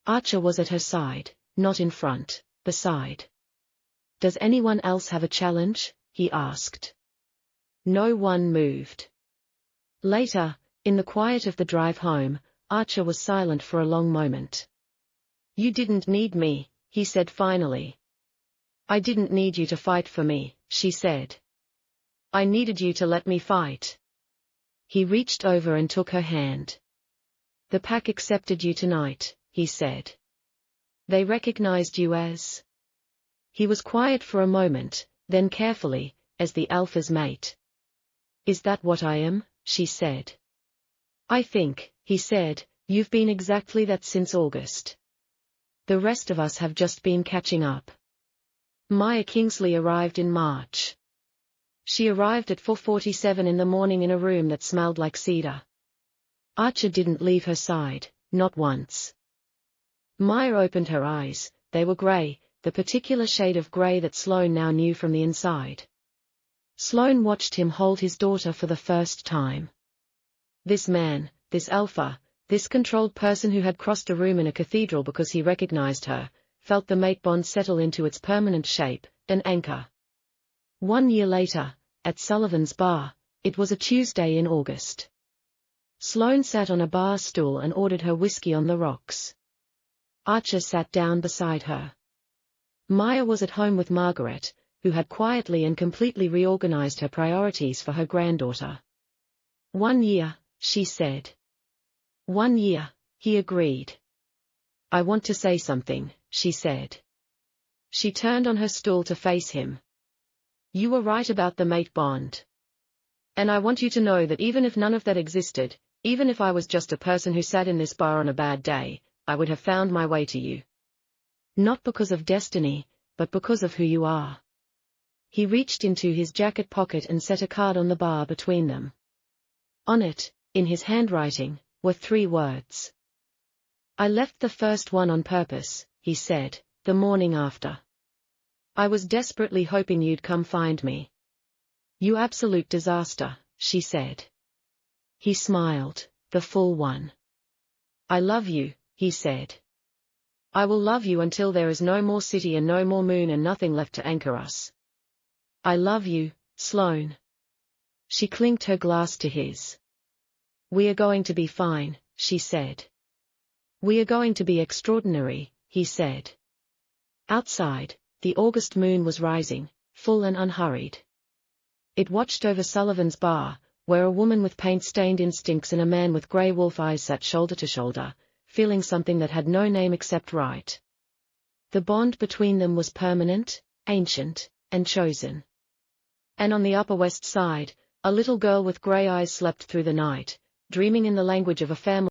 Archer was at her side, not in front, beside. Does anyone else have a challenge? He asked. No one moved. Later, in the quiet of the drive home, Archer was silent for a long moment. You didn't need me, he said finally. I didn't need you to fight for me, she said. I needed you to let me fight. He reached over and took her hand. The pack accepted you tonight, he said. They recognized you as... He was quiet for a moment, then carefully, as the alpha's mate. Is that what I am? She said. I think, he said, you've been exactly that since August. The rest of us have just been catching up. Maya Kingsley arrived in March. She arrived at 4:47 in the morning in a room that smelled like cedar. Archer didn't leave her side, not once. Maya opened her eyes, they were grey, the particular shade of grey that Sloane now knew from the inside. Sloane watched him hold his daughter for the first time. This man, this alpha, this controlled person who had crossed a room in a cathedral because he recognized her, felt the mate bond settle into its permanent shape, an anchor. 1 year later, at Sullivan's bar, it was a Tuesday in August. Sloane sat on a bar stool and ordered her whiskey on the rocks. Archer sat down beside her. Maya was at home with Margaret, who had quietly and completely reorganized her priorities for her granddaughter. 1 year, she said. 1 year, he agreed. I want to say something, she said. She turned on her stool to face him. You were right about the mate bond. And I want you to know that even if none of that existed, even if I was just a person who sat in this bar on a bad day, I would have found my way to you. Not because of destiny, but because of who you are. He reached into his jacket pocket and set a card on the bar between them. On it, in his handwriting, were 3 words. I left the first one on purpose, he said, the morning after. I was desperately hoping you'd come find me. You absolute disaster, she said. He smiled, the full one. I love you, he said. I will love you until there is no more city and no more moon and nothing left to anchor us. I love you, Sloane. She clinked her glass to his. We are going to be fine, she said. We are going to be extraordinary, he said. Outside, the August moon was rising, full and unhurried. It watched over Sullivan's bar, where a woman with paint-stained instincts and a man with grey wolf eyes sat shoulder to shoulder, feeling something that had no name except right. The bond between them was permanent, ancient, and chosen. And on the Upper West Side, a little girl with grey eyes slept through the night, dreaming in the language of a family